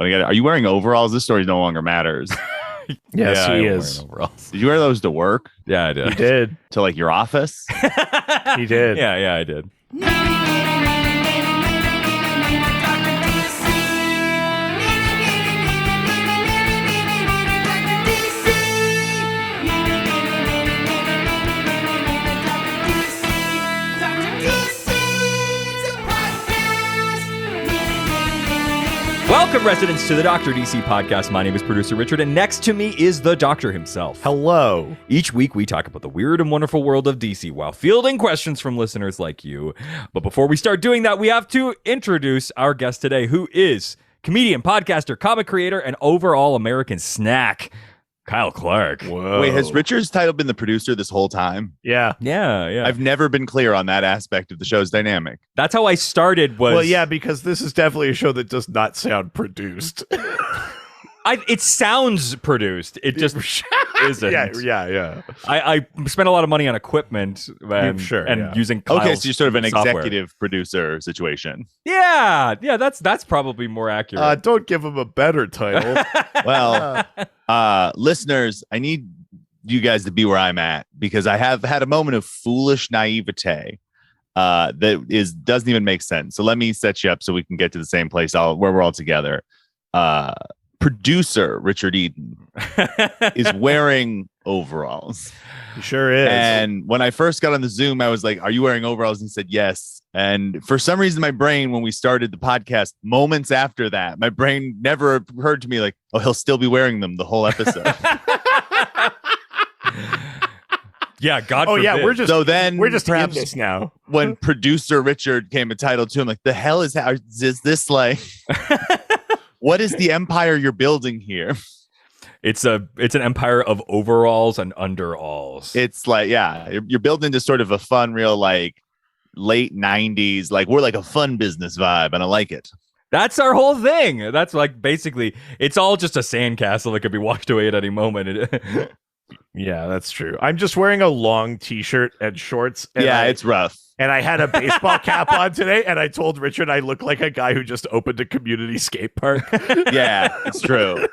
But again, are you wearing overalls? This story no longer matters. Yes, he is. Did you wear those to work? Yeah, I did. He did. To like your office? He did. Yeah, I did. Welcome, residents, to the Dr. DC podcast. My name is producer Richard, and next to me is the Doctor himself. Hello. Each week, we talk about the weird and wonderful world of DC while fielding questions from listeners like you. But before we start doing that, we have to introduce our guest today, who is comedian, podcaster, comic creator, and overall American snack, Kyle Clark. Whoa. Wait, has Richard's title been the producer this whole time? Yeah. Yeah. I've never been clear on that aspect of the show's dynamic. That's how I started. Well, yeah, because this is definitely a show that does not sound produced. It sounds produced. It just isn't. Yeah. I spent a lot of money on equipment and using Kyle's Okay, so you're sort of an software. executive producer situation. Yeah, that's probably more accurate. Don't give him a better title. Well, listeners, I need you guys to be where I'm at because I have had a moment of foolish naivete that doesn't even make sense. So let me set you up so we can get to the same place where we're all together. Producer Richard Eden is wearing overalls. He sure is. And when I first got on the Zoom, I was like, "Are you wearing overalls?" And he said yes. And for some reason, my brain, when we started the podcast, moments after that, my brain never occurred to me like, "Oh, he'll still be wearing them the whole episode." Yeah, God forbid. Yeah, we're just perhaps in this now. When producer Richard came a title to him, like, the hell is this like? What is the empire you're building here? It's an empire of overalls and underalls. It's like, yeah, you're building into sort of a fun, real like late 90s, like we're like a fun business vibe, and I like it. That's our whole thing. That's like basically it's all just a sandcastle that could be washed away at any moment. Yeah, that's true. I'm just wearing a long t-shirt and shorts. And it's rough. And I had a baseball cap on today, and I told Richard I look like a guy who just opened a community skate park. Yeah, it's true.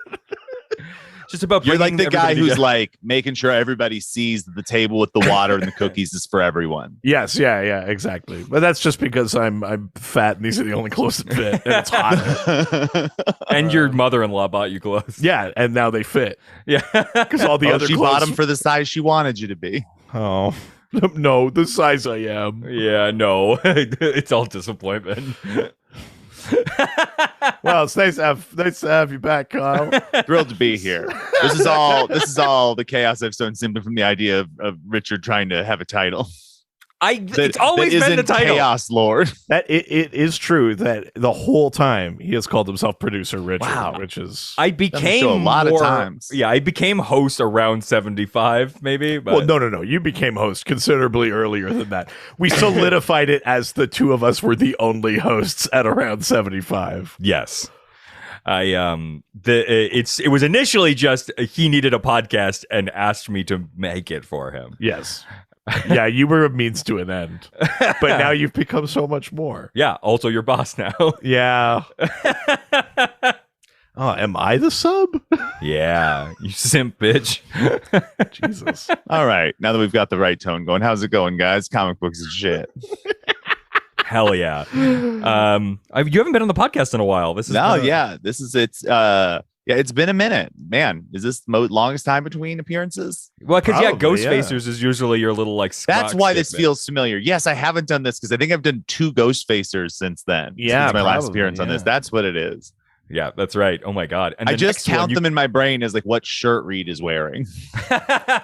Just about you're like the guy who's together. like making sure everybody sees that the table with the water and the cookies is for everyone. Yes, yeah, exactly. But that's just because I'm fat and these are the only clothes that fit, and it's hot. And your mother-in-law bought you clothes. Yeah, and now they fit. Yeah, because all the other she clothes bought them for the size she wanted you to be. Oh. No, the size I am. Yeah, no. It's all disappointment. Well, it's nice to have you back, Kyle. Thrilled to be here. This is all the chaos I've sown simply from the idea of Richard trying to have a title. It's always been the title. Chaos Lord. That it is true that the whole time he has called himself Producer Richard, Wow. which is I became a lot of times. Yeah, I became host around 75, maybe. But well, no. You became host considerably earlier than that. We solidified it as the two of us were the only hosts at around 75. Yes. It was initially just he needed a podcast and asked me to make it for him. Yes. Yeah, you were a means to an end. But now you've become so much more. Yeah, also your boss now. Yeah. Oh, am I the sub? Yeah, you simp bitch. Jesus. All right, now that we've got the right tone going, how's it going, guys? Comic books is shit. Hell yeah. You haven't been on the podcast in a while. This is it's been a minute, man. Is this the longest time between appearances? Well, because Ghost yeah. Facers is usually your little like. That's why this statement. feels familiar. Yes, I haven't done this because I think I've done 2 Ghost Facers since then. Yeah, since my last probably, appearance on this. That's what it is. Yeah, that's right. Oh my god! And I the just next count one, them in my brain as like what shirt Reed is wearing.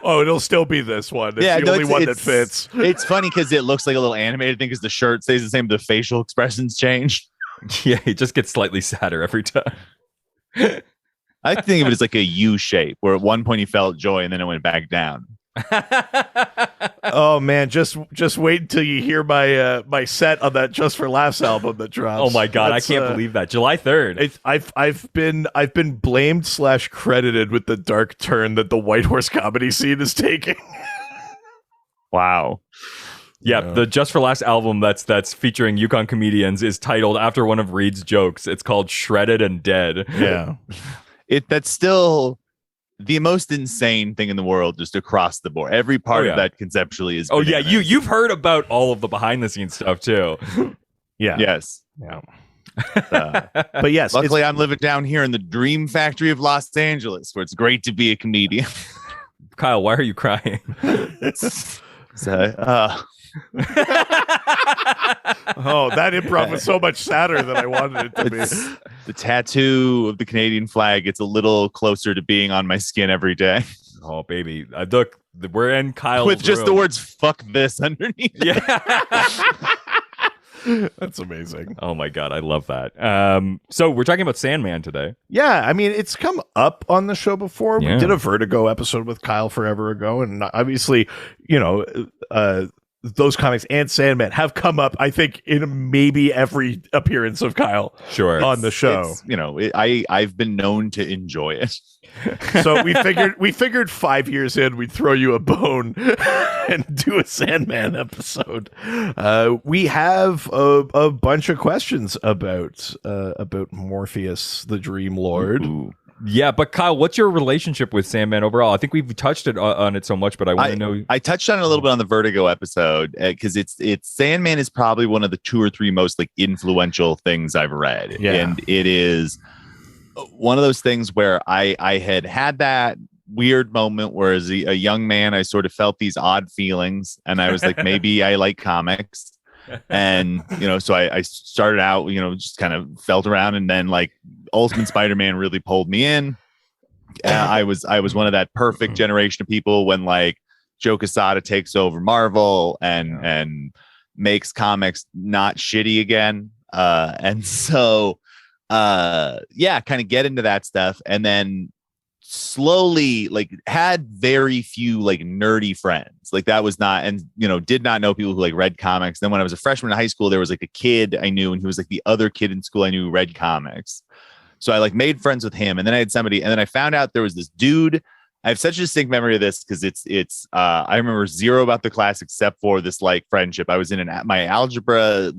Oh, it'll still be this one. It's the only one that fits. It's funny because it looks like a little animated thing because the shirt stays the same, the facial expressions change. Yeah, it just gets slightly sadder every time. I think of it as like a U shape, where at one point he felt joy and then it went back down. Oh man, just wait until you hear my set on that Just for Laughs album that drops. Oh my god, I can't believe that. July 3rd. I've been blamed / credited with the dark turn that the White Horse comedy scene is taking. Wow. Yeah, the Just for Laughs album that's featuring Yukon comedians is titled after one of Reed's jokes. It's called Shredded and Dead. Yeah. That's still the most insane thing in the world, just across the board. Every part of that conceptually is bananas. You've heard about all of the behind the scenes stuff too. Yeah. Yes. Yeah. But yes, luckily I'm living down here in the dream factory of Los Angeles, where it's great to be a comedian. Kyle, why are you crying? Oh, that improv was so much sadder than I wanted it to be. The tattoo of the Canadian flag gets a little closer to being on my skin every day. Oh, baby. Look, we're in Kyle's with just room. the words "fuck this" underneath. Yeah. That's amazing. Oh my God, I love that. So we're talking about Sandman today. Yeah, I mean, it's come up on the show before. Yeah. We did a Vertigo episode with Kyle forever ago, and obviously, those comics and Sandman have come up, I think, in maybe every appearance of Kyle on the show. I've been known to enjoy it. So we figured 5 years in we'd throw you a bone and do a Sandman episode. We have a bunch of questions about Morpheus, the Dream Lord. Ooh. Yeah, but Kyle, what's your relationship with Sandman overall? I think we've touched on it so much, but I want to know. I touched on it a little bit on the Vertigo episode because it's Sandman is probably one of the 2 or 3 most like influential things I've read, and it is one of those things where I had that weird moment where as a young man I sort of felt these odd feelings, and I was like, maybe I like comics. And so I started out just kind of felt around, and then like Ultimate Spider-Man really pulled me in. I was one of that perfect generation of people when like Joe Quesada takes over Marvel and makes comics not shitty again, and so kind of get into that stuff, and then slowly like had very few like nerdy friends. Like that was not, and did not know people who like read comics. Then when I was a freshman in high school, there was like a kid I knew, and he was like the other kid in school I knew who read comics. So I like made friends with him, and then I had somebody, and then I found out there was this dude. I have such a distinct memory of this because it's I remember zero about the class except for this like friendship. I was in my algebra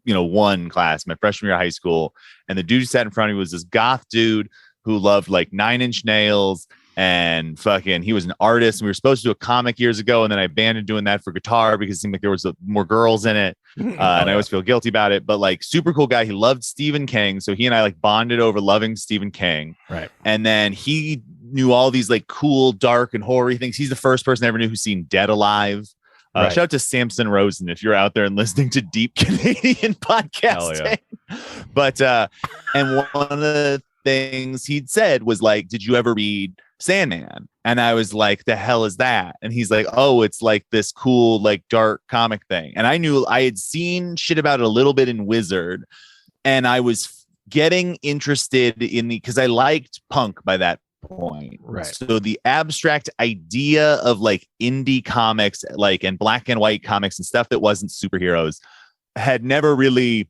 1 class, my freshman year of high school, and the dude who sat in front of me was this goth dude who loved like Nine Inch Nails, and fucking he was an artist, and we were supposed to do a comic years ago, and then I abandoned doing that for guitar because it seemed like there was more girls in it, and I always feel guilty about it. But like super cool guy, he loved Stephen King, so he and I like bonded over loving Stephen King, right? And then he knew all these like cool dark and horror things. He's the first person I ever knew who's seen Dead Alive. Right. Shout out to Samson Rosen if you're out there and listening to deep Canadian podcasting. Yeah. But and one of the things he'd said was like, did you ever read Sandman? And I was like, the hell is that? And he's like, oh, it's like this cool like dark comic thing. And I knew I had seen shit about it a little bit in Wizard, and I was getting interested in because I liked punk by that point. Right. So the abstract idea of like indie comics, like, and black and white comics and stuff that wasn't superheroes had never really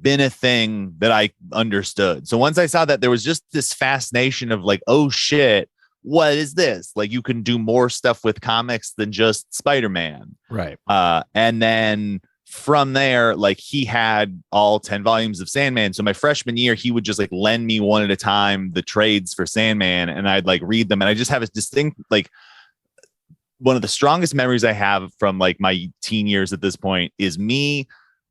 been a thing that I understood. So once I saw that, there was just this fascination of like, oh shit, what is this? Like you can do more stuff with comics than just Spider-Man. Right. And then from there, like he had all 10 volumes of Sandman. So my freshman year, he would just like lend me one at a time the trades for Sandman, and I'd like read them. And I just have a distinct, like one of the strongest memories I have from like my teen years at this point is me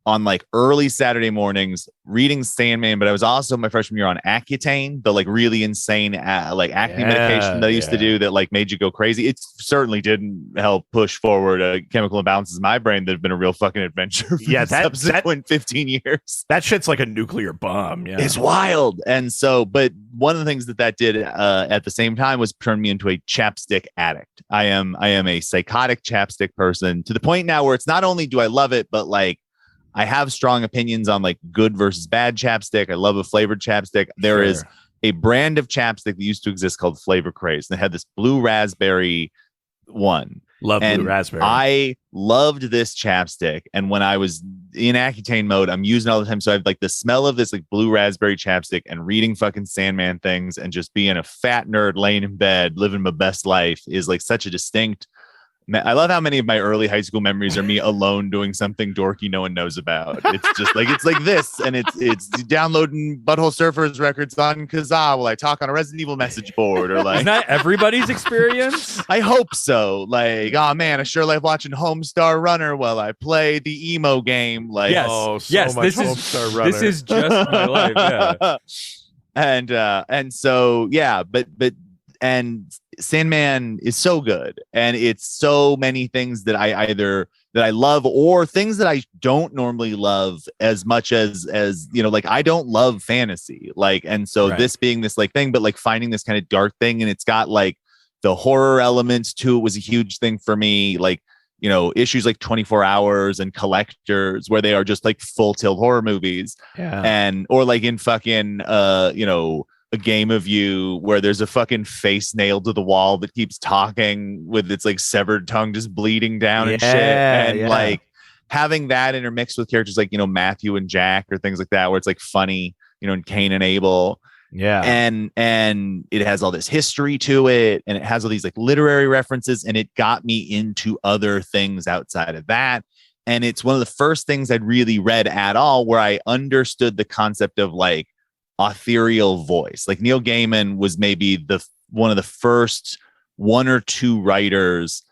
on like early Saturday mornings reading Sandman, but I was also my freshman year on Accutane, the like really insane like acne medication that I used to do that like made you go crazy. It certainly didn't help push forward chemical imbalances in my brain that have been a real fucking adventure for the subsequent 15 years. That shit's like a nuclear bomb. Yeah, it's wild. And so, but one of the things that did at the same time was turn me into a chapstick addict. I am a psychotic chapstick person to the point now where it's not only do I love it, but like I have strong opinions on like good versus bad chapstick. I love a flavored chapstick. There is a brand of chapstick that used to exist called Flavor Craze, and it had this blue raspberry one. Love blue raspberry. I loved this chapstick, and when I was in Accutane mode, I'm using it all the time. So I have like the smell of this like blue raspberry chapstick and reading fucking Sandman things and just being a fat nerd laying in bed living my best life is like such a distinct I love how many of my early high school memories are me alone doing something dorky no one knows about. It's just like it's like this, and it's downloading Butthole Surfers records on Kazaa while I talk on a Resident Evil message board, or like Isn't that everybody's experience? I hope so. Like, oh man, I sure like watching Homestar Runner while I play the emo game. Like, Yes, Oh, so yes, much this Homestar is Runner. this is just my life. Yeah. and so yeah, but and Sandman is so good, and it's so many things that I love, or things that I don't normally love as much as you know, like I don't love fantasy, like, and so Right. this being this like thing, but like finding this kind of dark thing, and it's got like the horror elements too. It was a huge thing for me, like, you know, issues like 24 Hours and Collectors, where they are just like full tilt horror movies, Yeah. and or like in fucking you know, A Game of You, where there's a fucking face nailed to the wall that keeps talking with its like severed tongue just bleeding down and shit, and Yeah. like having that intermixed with characters like, you know, Matthew and Jack or things like that, where it's like funny, you know, and Cain and Abel. Yeah. And it has all this history to it, and it has all these like literary references, and it got me into other things outside of that. And it's one of the first things I'd really read at all where I understood the concept of like ethereal voice. Like Neil Gaiman was maybe one of the first one or two writers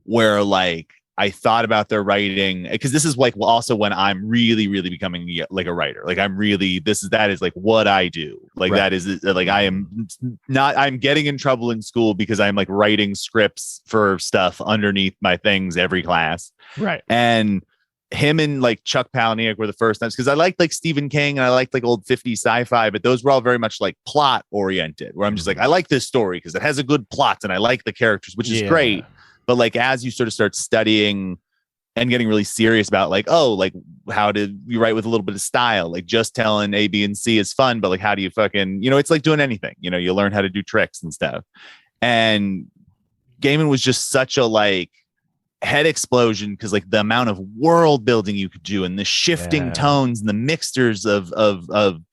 where like I thought about their writing, because this is like also when I'm really, really becoming like a writer. Like I'm really, that is like what I do. Like Right. that is like, I'm getting in trouble in school because I'm like writing scripts for stuff underneath my things every class. Right. And him and like Chuck Palahniuk were the first times, because I liked like Stephen King and I liked like old 50s sci-fi, but those were all very much like plot oriented, where I'm just like, I like this story because it has a good plot and I like the characters, which is great. But like as you sort of start studying and getting really serious about like, oh, like how did you write with a little bit of style? Like just telling A, B, and C is fun, but like how do you fucking, you know, it's like doing anything, you know, you learn how to do tricks and stuff. And Gaiman was just such a like head explosion, because like the amount of world building you could do, and the shifting tones and the mixtures of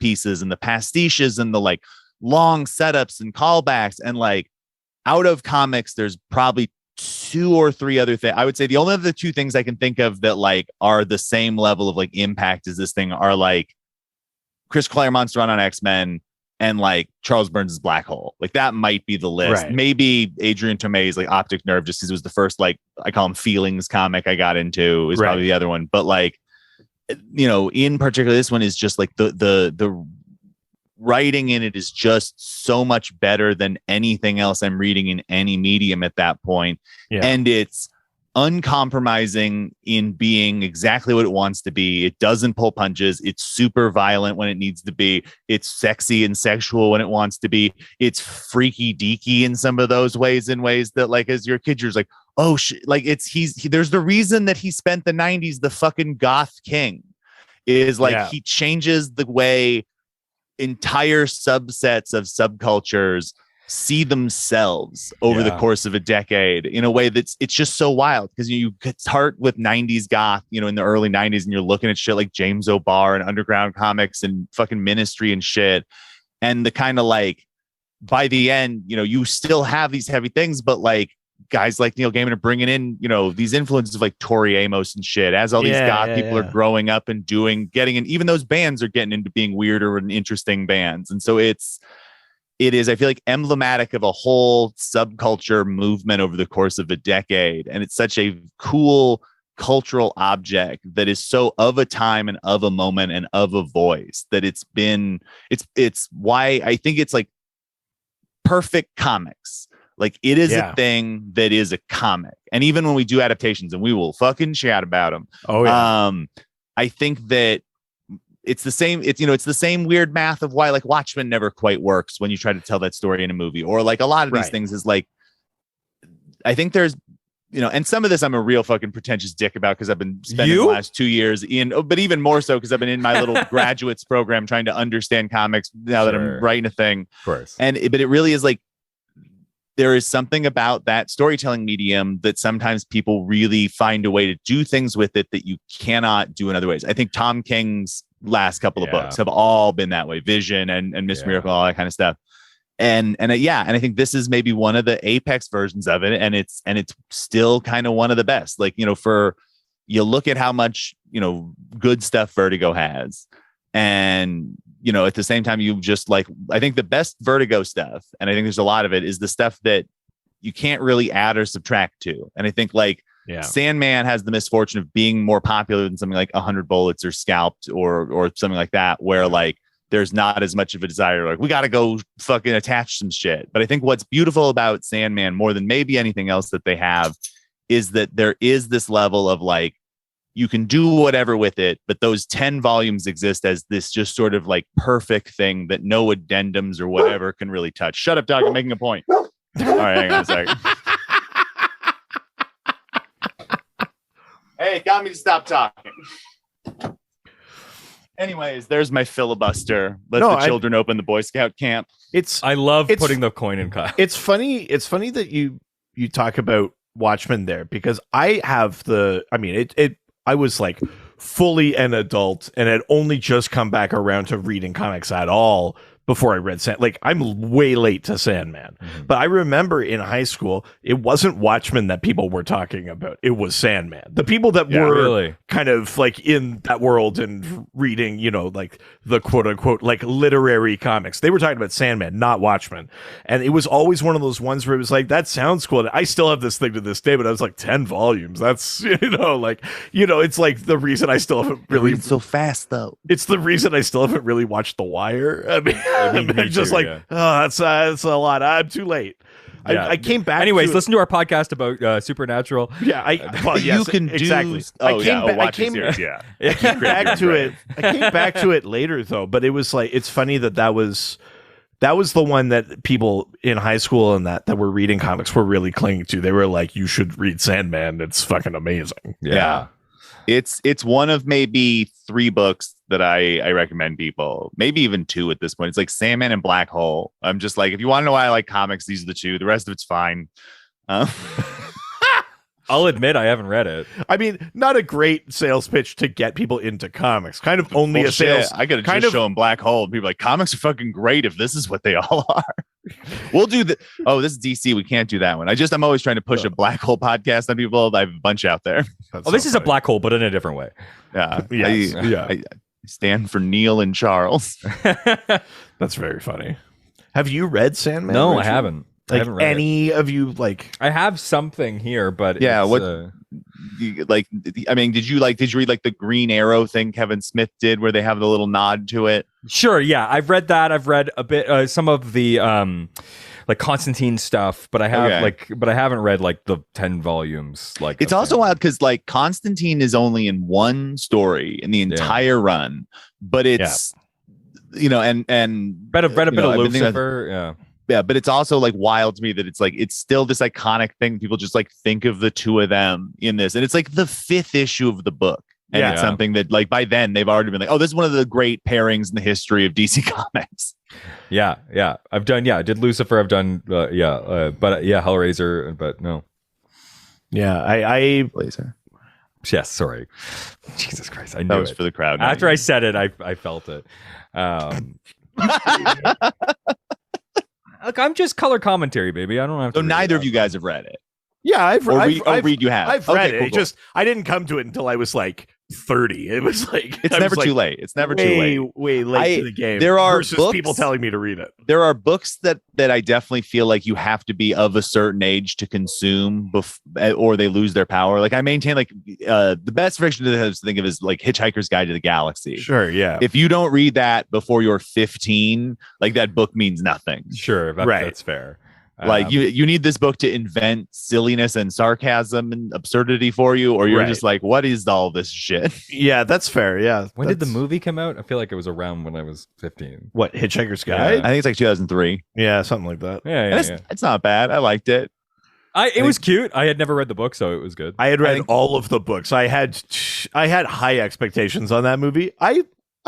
pieces, and the pastiches and the like long setups and callbacks, and like out of comics there's probably two or three other things. I would say the only other two things I can think of that like are the same level of like impact as this thing are like Chris Claremont's run on X-Men and like Charles Burns' Black Hole. Like that might be the list. Right. Maybe Adrian Tomei's like Optic Nerve, just because it was the first like I call him feelings comic I got into, is probably the other one. But like, you know, in particular, this one is just like the writing in it is just so much better than anything else I'm reading in any medium at that point. Yeah. And it's uncompromising in being exactly what it wants to be. It doesn't pull punches. It's super violent when it needs to be. It's sexy and sexual when it wants to be. It's freaky deaky in some of those ways, in ways that like as your kid, you're just like, oh, like there's the reason that he spent the 90s the fucking goth king, is like he changes the way entire subsets of subcultures see themselves over the course of a decade in a way it's just so wild, because you start with 90s goth, you know, in the early 90s, and you're looking at shit like James O'Barr and Underground Comics and fucking Ministry and shit, and the kind of like by the end, you know, you still have these heavy things, but like guys like Neil Gaiman are bringing in, you know, these influences of like Tori Amos and shit, as all these goth people are growing up and getting in. Even those bands are getting into being weirder and interesting bands. And so it is, I feel like, emblematic of a whole subculture movement over the course of a decade. And it's such a cool cultural object that is so of a time and of a moment and of a voice that it's why I think it's like perfect comics. Like it is a thing that is a comic. And even when we do adaptations, and we will fucking chat about them. Oh yeah. I think that it's the same. It's, you know, it's the same weird math of why like Watchmen never quite works when you try to tell that story in a movie, or like a lot of these things is like, I think there's, you know, and some of this I'm a real fucking pretentious dick about, because I've been spending the last 2 years but even more so because I've been in my little graduates program trying to understand comics now that I'm writing a thing. Of course. But it really is like, there is something about that storytelling medium that sometimes people really find a way to do things with it that you cannot do in other ways. I think Tom King's last couple of books have all been that way. Vision and Miss Miracle, all that kind of stuff. and I think this is maybe one of the apex versions of it, and it's still kind of one of the best. Like, you look at how much good stuff Vertigo has, and at the same time, you just like, I think the best Vertigo stuff, and I think there's a lot of it, is the stuff that you can't really add or subtract to. And I think like Sandman has the misfortune of being more popular than something like 100 Bullets or Scalped or something like that, where like there's not as much of a desire, like we got to go fucking attach some shit. But I think what's beautiful about Sandman more than maybe anything else that they have is that there is this level of like, you can do whatever with it, but those 10 volumes exist as this just sort of like perfect thing that no addendums or whatever can really touch. Shut up, dog. I'm making a point. All right, hang on a second. Hey, got me to stop talking. Anyways, there's my filibuster. Let the children open the Boy Scout camp. I love putting the coin in Kyle. It's funny that you talk about Watchmen there, because I have I was like fully an adult and had only just come back around to reading comics at all before I read Sandman. Like, I'm way late to Sandman. Mm-hmm. But I remember in high school, it wasn't Watchmen that people were talking about. It was Sandman. The people that were kind of like in that world and reading, like the quote unquote, like literary comics, they were talking about Sandman, not Watchmen. And it was always one of those ones where it was like, that sounds cool. I still have this thing to this day, but I was like, 10 volumes. That's, it's like the reason I still haven't really. It's so fast, though. It's the reason I still haven't really watched The Wire. I mean, I'm just like, that's a lot. I'm too late. I came back. Anyways, listen to our podcast about Supernatural. Yeah, you can exactly. I came back to it. I came back to it later though, but it was like, it's funny that was the one that people in high school and that were reading comics were really clinging to. They were like, you should read Sandman. It's fucking amazing. Yeah. It's one of maybe 3 books that I recommend people, maybe even 2 at this point. It's like Sandman and Black Hole. I'm just like, if you want to know why I like comics, these are the 2. The rest of it's fine. I'll admit I haven't read it. I mean, not a great sales pitch to get people into comics. Kind of only a sales. I gotta just show them Black Hole. And people are like, comics are fucking great if this is what they all are. We'll do the. Oh, this is DC. We can't do that one. I'm always trying to push a Black Hole podcast on people. I have a bunch out there. This is a black hole, but in a different way. Yeah. I stand for Neil and Charles. That's very funny. Have you read Sandman? No, Richard? I haven't. Like, I haven't read any of you like? I have something here, but yeah. Did you read like the Green Arrow thing Kevin Smith did, where they have the little nod to it? Sure. Yeah, I've read that. I've read a bit, some of the like Constantine stuff, but I haven't read like the 10 volumes. Like, it's also wild because like Constantine is only in one story in the entire run, but it's and read a bit of Lucifer. Yeah, but it's also like wild to me that it's like, it's still this iconic thing. People just like think of the 2 of them in this. And it's like the 5th issue of the book. And it's something that like by then they've already been like, oh, this is one of the great pairings in the history of DC Comics. Yeah. I did Lucifer. I've done, Hellraiser, but no. Yeah, I Blazer. Yes, sorry. Jesus Christ. I knew that was it. For the crowd. After I said it, I felt it. Look, I'm just color commentary, baby. I don't have to. So neither of you guys have read it. Yeah, I've read it. Cool. I didn't come to it until I was like 30. It was like it's never too late. It's never too late. Way late to the game. There are versus books, people telling me to read it. There are books that I definitely feel like you have to be of a certain age to consume, or they lose their power. Like I maintain, like the best fiction to think of is like Hitchhiker's Guide to the Galaxy. Sure, yeah. If you don't read that before you're 15, like that book means nothing. Sure, that's fair. Like you need this book to invent silliness and sarcasm and absurdity for you, or you're just like, what is all this shit? Yeah, that's fair. Yeah. When did the movie come out? I feel like it was around when I was 15. What, Hitchhiker's Guide? I think it's like 2003. Yeah, something like that. Yeah. It's not bad. I liked it. It was cute. I had never read the book, so it was good. I had read all of the books. I had high expectations on that movie. I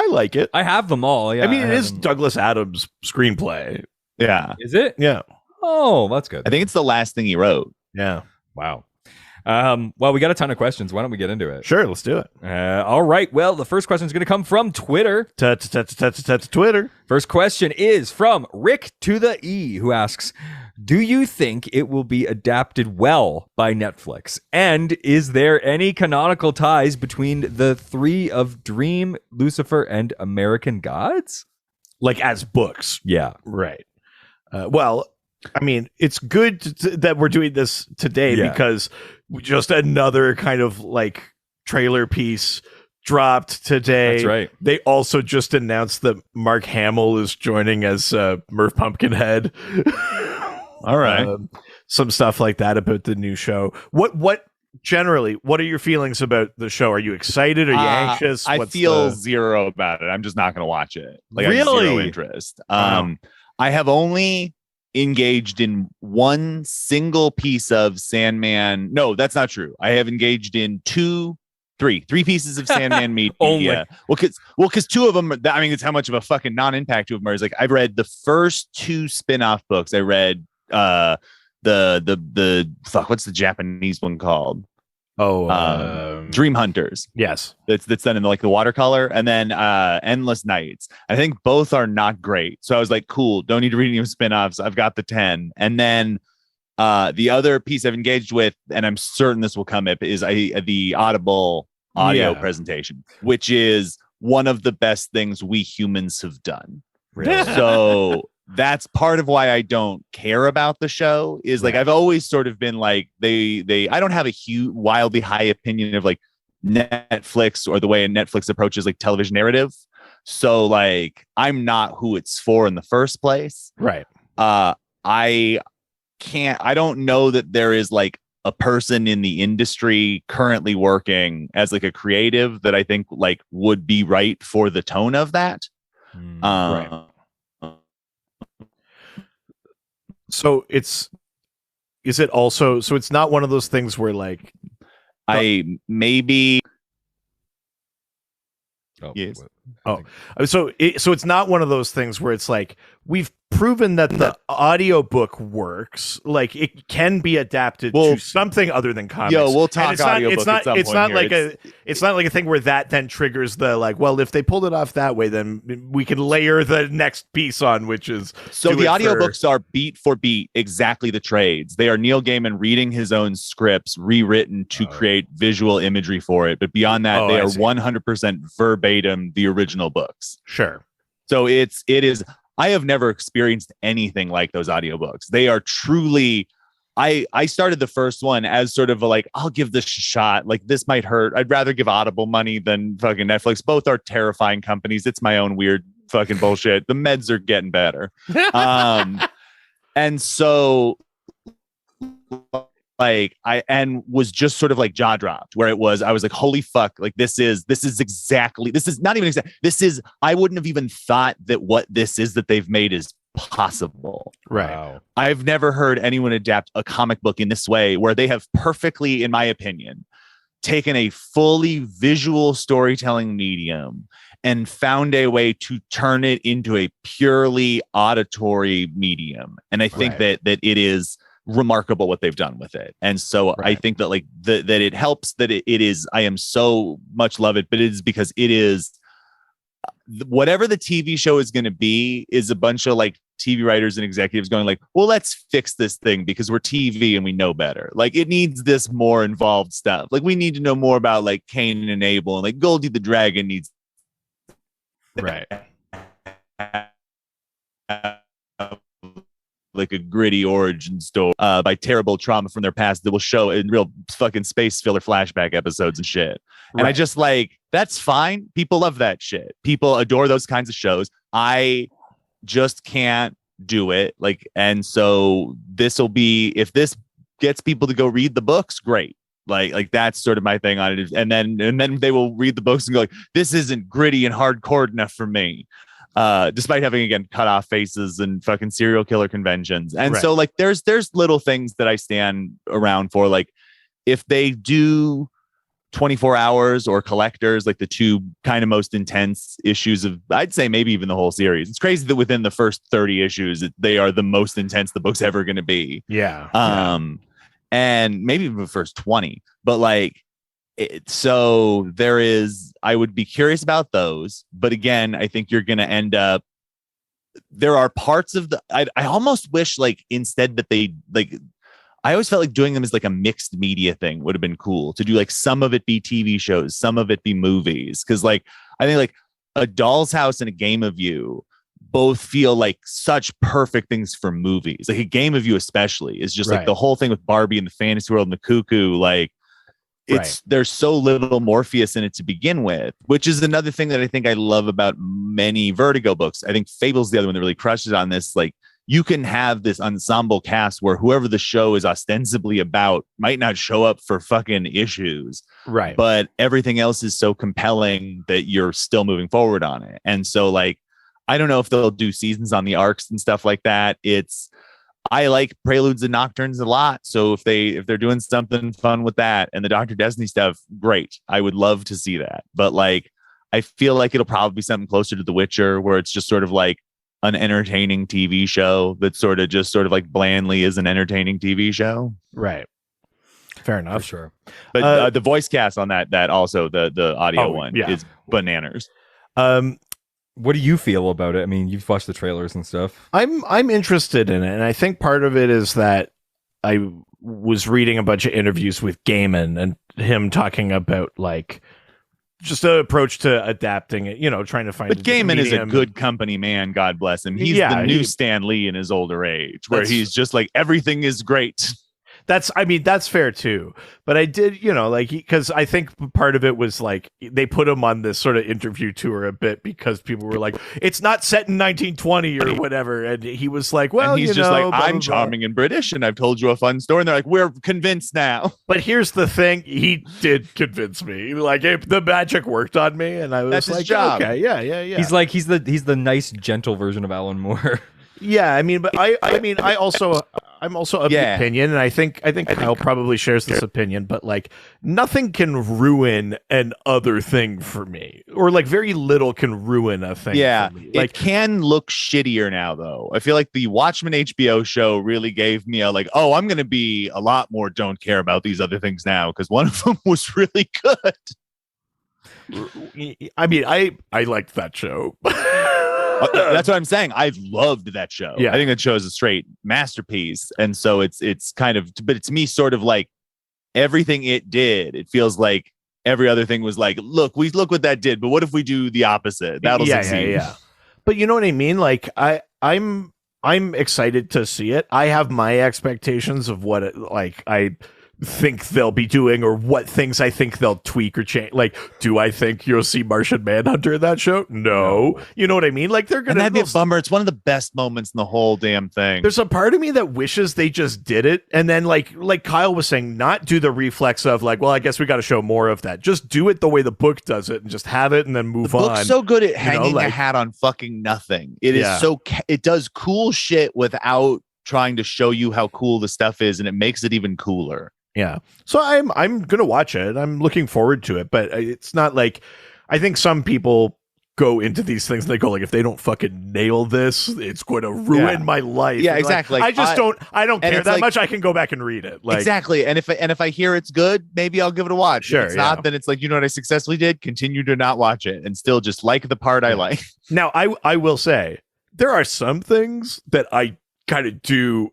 like it. I have them all. Yeah, I mean, it is Douglas Adams' screenplay. Yeah. Is it? Yeah. Oh, that's good. I think it's the last thing he wrote. Yeah. Wow. Well, we got a ton of questions. Why don't we get into it? Sure, let's do it. All right. Well, the first question is going to come from Twitter. Twitter. First question is from Rick to the E, who asks, do you think it will be adapted well by Netflix? And is there any canonical ties between the three of Dream, Lucifer, and American Gods? Like as books. Yeah. Right. Well, I mean, it's good that we're doing this today because just another kind of like trailer piece dropped today. That's right. They also just announced that Mark Hamill is joining as Murph Pumpkinhead. All right. Some stuff like that about the new show. What generally, what are your feelings about the show? Are you excited? Are you anxious? I feel zero about it. I'm just not going to watch it. Like, I have zero interest. Wow. I have only engaged in one single piece of Sandman. No, that's not true. I have engaged in three pieces of Sandman media. Only. Well, because two of them, I mean, it's how much of a fucking non-impact two of them are. Is like, I've read the first two spin-off books. I read the fuck, what's the Japanese one called? Dream Hunters. Yes, that's done in like the watercolor, and then Endless Nights. I think both are not great, so I was like, cool, don't need to read any spin-offs. I've got the 10. And then the other piece I've engaged with, and I'm certain this will come up, is the Audible audio presentation, which is one of the best things we humans have done. Really? So that's part of why I don't care about the show. Is like, I've always sort of been like, I don't have a huge, wildly high opinion of like Netflix or the way Netflix approaches like television narrative. So like, I'm not who it's for in the first place. Right. I don't know that there is like a person in the industry currently working as like a creative that I think like would be right for the tone of that. Right. So is it also, so it's not one of those things where like maybe yes. So it's not one of those things where it's like, we've proven that the audiobook works, like it can be adapted to something other than comics. We'll talk audiobook at some point. It's not like a thing where that then triggers the like, well, if they pulled it off that way, then we can layer the next piece on, which is so the audiobooks are beat for beat exactly the trades. They are Neil Gaiman reading his own scripts rewritten to create visual imagery for it, but beyond that they are 100% verbatim the original books. Sure. So it is, I have never experienced anything like those audiobooks. They are truly, I started the first one as sort of a like, I'll give this a shot. Like, this might hurt. I'd rather give Audible money than fucking Netflix. Both are terrifying companies. It's my own weird fucking bullshit. The meds are getting better. And so like and was just sort of like jaw dropped where I was like, holy fuck, like this is not even exact. I wouldn't have even thought that what this is that they've made is possible. Right. Wow. I've never heard anyone adapt a comic book in this way, where they have perfectly, in my opinion, taken a fully visual storytelling medium and found a way to turn it into a purely auditory medium. And I think that it is remarkable what they've done with it. And so I think that like that it helps that it is, I am so much love it, but it is because it is whatever the TV show is going to be is a bunch of like TV writers and executives going like, well, let's fix this thing because we're TV and we know better. Like, it needs this more involved stuff. Like, we need to know more about like Cain and Abel, and like Goldie the Dragon needs like a gritty origin story by terrible trauma from their past that will show in real fucking space filler flashback episodes and shit. And I just like, that's fine. People love that shit. People adore those kinds of shows. I just can't do it. Like, and so this will be, if this gets people to go read the books, great. Like that's sort of my thing on it. And then they will read the books and go like, this isn't gritty and hardcore enough for me. Despite having, again, cut off faces and fucking serial killer conventions. And so like there's little things that I stand around for. Like, if they do 24 hours or collectors, like the two kind of most intense issues of, I'd say maybe even the whole series. It's crazy that within the first 30 issues, they are the most intense the book's ever going to be. and maybe even the first 20. But like, so there is, I would be curious about those. But again, I think you're going to end up, there are parts of the, I almost wish like instead that they like, I always felt like doing them as like a mixed media thing would have been cool to do, like some of it be TV shows, some of it be movies. Cause like, I think like A Doll's House and A Game of You both feel like such perfect things for movies. Like A Game of You especially is just like the whole thing with Barbie and the fantasy world and the cuckoo. Like it's, there's so little Morpheus in it to begin with, which is another thing that I think I love about many Vertigo books. I think Fable's the other one that really crushes on this. Like, you can have this ensemble cast where whoever the show is ostensibly about might not show up for fucking issues. Right. But everything else is so compelling that you're still moving forward on it. And so like, I don't know if they'll do seasons on the arcs and stuff like that. I like Preludes and Nocturnes a lot. So if they're doing something fun with that and the Dr. Destiny stuff, great. I would love to see that. But like, I feel like it'll probably be something closer to The Witcher, where it's just sort of like an entertaining TV show that sort of like blandly is an entertaining TV show. Right. Fair enough. For sure. But the voice cast on that also the audio one is bananas. What do you feel about it? I mean, you've watched the trailers and stuff. I'm interested in it, and I think part of it is that I was reading a bunch of interviews with Gaiman and him talking about like just an approach to adapting it, trying to find. But Gaiman is a good company man. God bless him. He's the new Stan Lee in his older age, where he's just like, everything is great. That's fair too. But I did, because I think part of it was like they put him on this sort of interview tour a bit because people were like, it's not set in 1920 or whatever. And he was like, well, and he's just like, I'm charming and British and I've told you a fun story. And they're like, we're convinced now. But here's the thing. He did convince me. Like the magic worked on me. And I was That's like, his job. Okay, yeah. He's like, he's the nice, gentle version of Alan Moore. Yeah, I mean, but I'm also of the opinion, and I think Kyle probably shares this opinion, but like nothing can ruin an other thing for me, or like very little can ruin a thing. Yeah, for me. Like, it can look shittier now, though. I feel like the Watchmen HBO show really gave me a like, oh, I'm going to be a lot more don't care about these other things now because one of them was really good. I mean, I liked that show. That's what I'm saying. I've loved that show. Yeah. I think that show is a straight masterpiece. And so it's kind of, but it's me sort of like everything it did. It feels like every other thing was like, look what that did. But what if we do the opposite? That'll succeed. Yeah. But you know what I mean? Like I'm excited to see it. I have my expectations of what I think they'll be doing or what things I think they'll tweak or change. Like, do I think you'll see Martian Manhunter in that show? No. You know what I mean? Like they're gonna. And that'd be a bummer. It's one of the best moments in the whole damn thing. There's a part of me that wishes they just did it, and then like Kyle was saying, not do the reflex of like, well, I guess we got to show more of that. Just do it the way the book does it, and just have it, and then move on. The book's so good at hanging a hat on fucking nothing. It is it does cool shit without trying to show you how cool the stuff is, and it makes it even cooler. Yeah. So I'm gonna watch it. I'm looking forward to it, but it's not like I think some people go into these things and they go like, if they don't fucking nail this, it's going to ruin my life. Yeah, exactly. Like, I don't care that much. I can go back and read it. Like, exactly. And if I hear it's good, maybe I'll give it a watch. Sure. If it's not, then it's like, you know what I successfully did? Continue to not watch it and still just like the part I like. Now, I will say there are some things that I kind of do,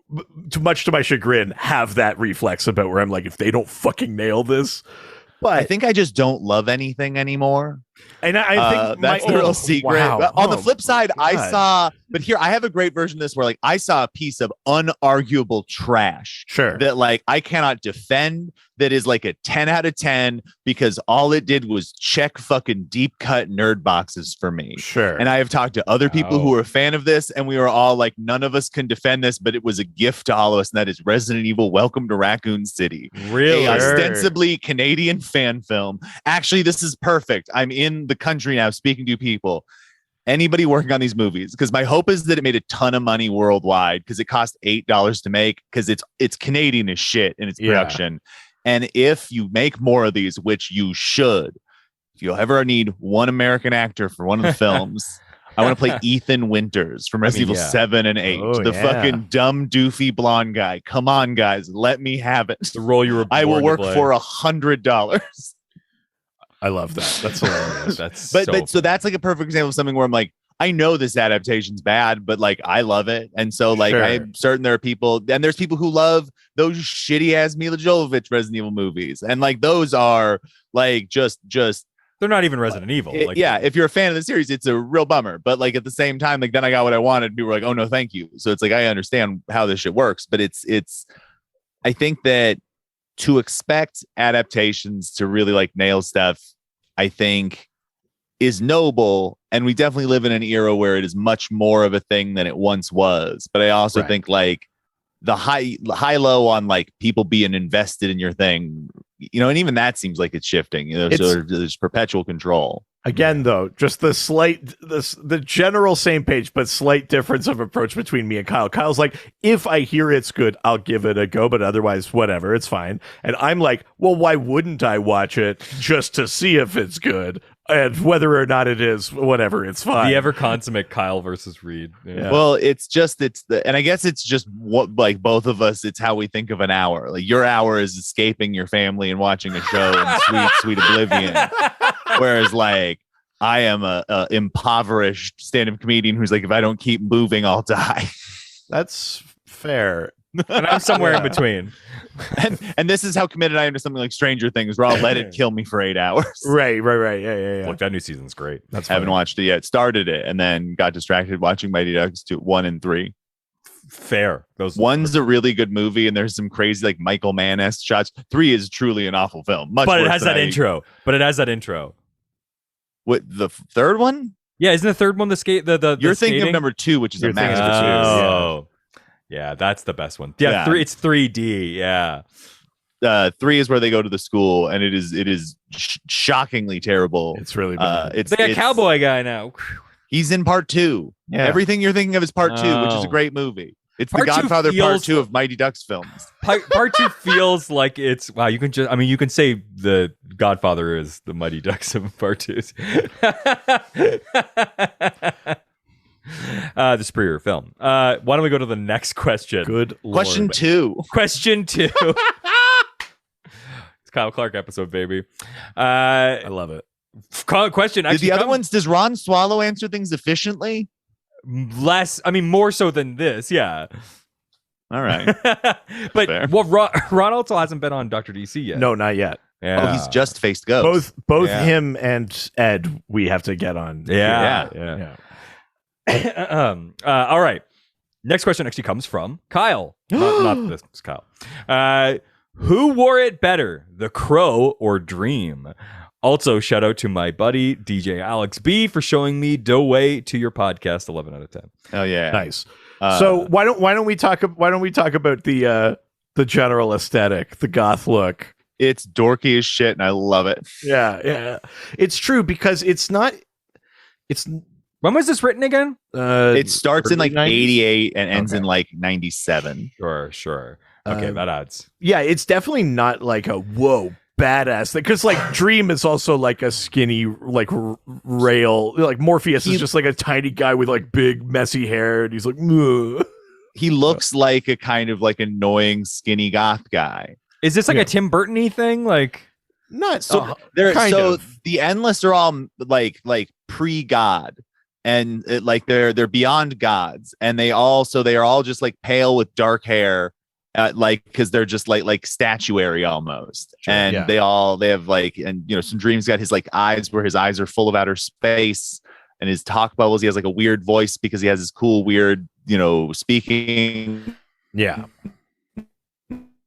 too much to my chagrin, have that reflex about where I'm like, if they don't fucking nail this. But I think I just don't love anything anymore. And I think that's the real secret. Wow. On the flip side, but here I have a great version of this where like I saw a piece of unarguable trash. Sure. That like I cannot defend, that is like a 10 out of 10 because all it did was check fucking deep cut nerd boxes for me. Sure. And I have talked to other people who are a fan of this, and we were all like, none of us can defend this, but it was a gift to all of us, and that is Resident Evil Welcome to Raccoon City. Really? A ostensibly Canadian fan film. Actually, this is perfect. I'm in the country now speaking to people. Anybody working on these movies, because my hope is that it made a ton of money worldwide because it cost $8 to make, because it's Canadian as shit in its production. And if you make more of these, which you should, if you'll ever need one American actor for one of the films, I want to play Ethan Winters from Resident Evil 7 and 8. The fucking dumb, doofy blonde guy. Come on, guys. Let me have it. The role you were I will work to play. for $100. I love that. That's hilarious. So that's like a perfect example of something where I'm like, I know this adaptation's bad, but like I love it. And so like I'm certain there are people, and there's people who love those shitty ass Mila Jovovich Resident Evil movies. And like those are like just they're not even Resident Evil. If you're a fan of the series, it's a real bummer. But like at the same time, like then I got what I wanted. People were like, oh no, thank you. So it's like I understand how this shit works, but it's I think that to expect adaptations to really like nail stuff, I think is noble. And we definitely live in an era where it is much more of a thing than it once was. But I also think like the high low on like people being invested in your thing, you know, and even that seems like it's shifting, you know, so there's perpetual control. Again, though, just the general same page, but slight difference of approach between me and Kyle. Kyle's like, if I hear it's good, I'll give it a go, but otherwise, whatever, it's fine. And I'm like, well, why wouldn't I watch it just to see if it's good? And whether or not it is, whatever, it's fine. The ever consummate Kyle versus Reed. Yeah. Well, and I guess it's just what, like both of us, it's how we think of an hour. Like your hour is escaping your family and watching a show in sweet oblivion. Whereas like I am a impoverished stand-up comedian who's like, if I don't keep moving, I'll die. That's fair. And I'm somewhere in between. And this is how committed I am to something like Stranger Things, where I'll let it kill me for 8 hours. Right. Yeah. Look, that new season's great. I haven't watched it yet. Started it and then got distracted watching Mighty Ducks 1 and 3. Fair. One's a really good movie, and there's some crazy like Michael Mann-esque shots. 3 is truly an awful film. But it has that intro. What, the third one? Yeah, isn't the third one the skate? You're thinking of number 2, which is a masterpiece. Oh. Yeah, that's the best one. Yeah, 3. It's 3D. Yeah, 3 is where they go to the school, and it is shockingly terrible. It's really bad. It's a cowboy guy now. He's in part 2. Yeah. Everything you're thinking of is part 2, which is a great movie. It's The Godfather part 2 of Mighty Ducks films. Part 2 feels like it's wow. You can say The Godfather is the Mighty Ducks of part 2s. The superior film. Why don't we go to the next question? Good question Lord. 2. Question 2. It's Kyle Clark episode, baby. I love it. Question. Did the other ones? Does Ron Swallow answer things efficiently? Less. I mean, more so than this. Yeah. All right. But Ron also hasn't been on Dr. DC yet. No, not yet. Yeah. Oh, he's just faced Ghost. Both him and Ed. We have to get on. Yeah. All right. Next question actually comes from Kyle. not this Kyle. Who wore it better, The Crow or Dream? Also, shout out to my buddy DJ Alex B for showing me the way to your podcast. 11 out of 10. Oh yeah, nice. So why don't we talk about the general aesthetic, the goth look? It's dorky as shit, and I love it. Yeah. It's true because it's not. It's. When was this written again? It starts in like 88 and ends in like 97. Sure. Okay, that adds. Yeah, it's definitely not like a whoa badass thing, because like Dream is also like a skinny like rail. Like Morpheus is just like a tiny guy with like big messy hair, and he's like. Ugh. He looks like a kind of like annoying skinny goth guy. Is this like a Tim Burton-y thing? Like not so. The Endless are all like pre-God. And they're beyond gods, and they are all just like pale with dark hair, like because they're just like statuary almost. Sure, and they have like, and you know, some Dream's got his like eyes where his eyes are full of outer space, and his talk bubbles. He has like a weird voice because he has this cool weird, you know, speaking,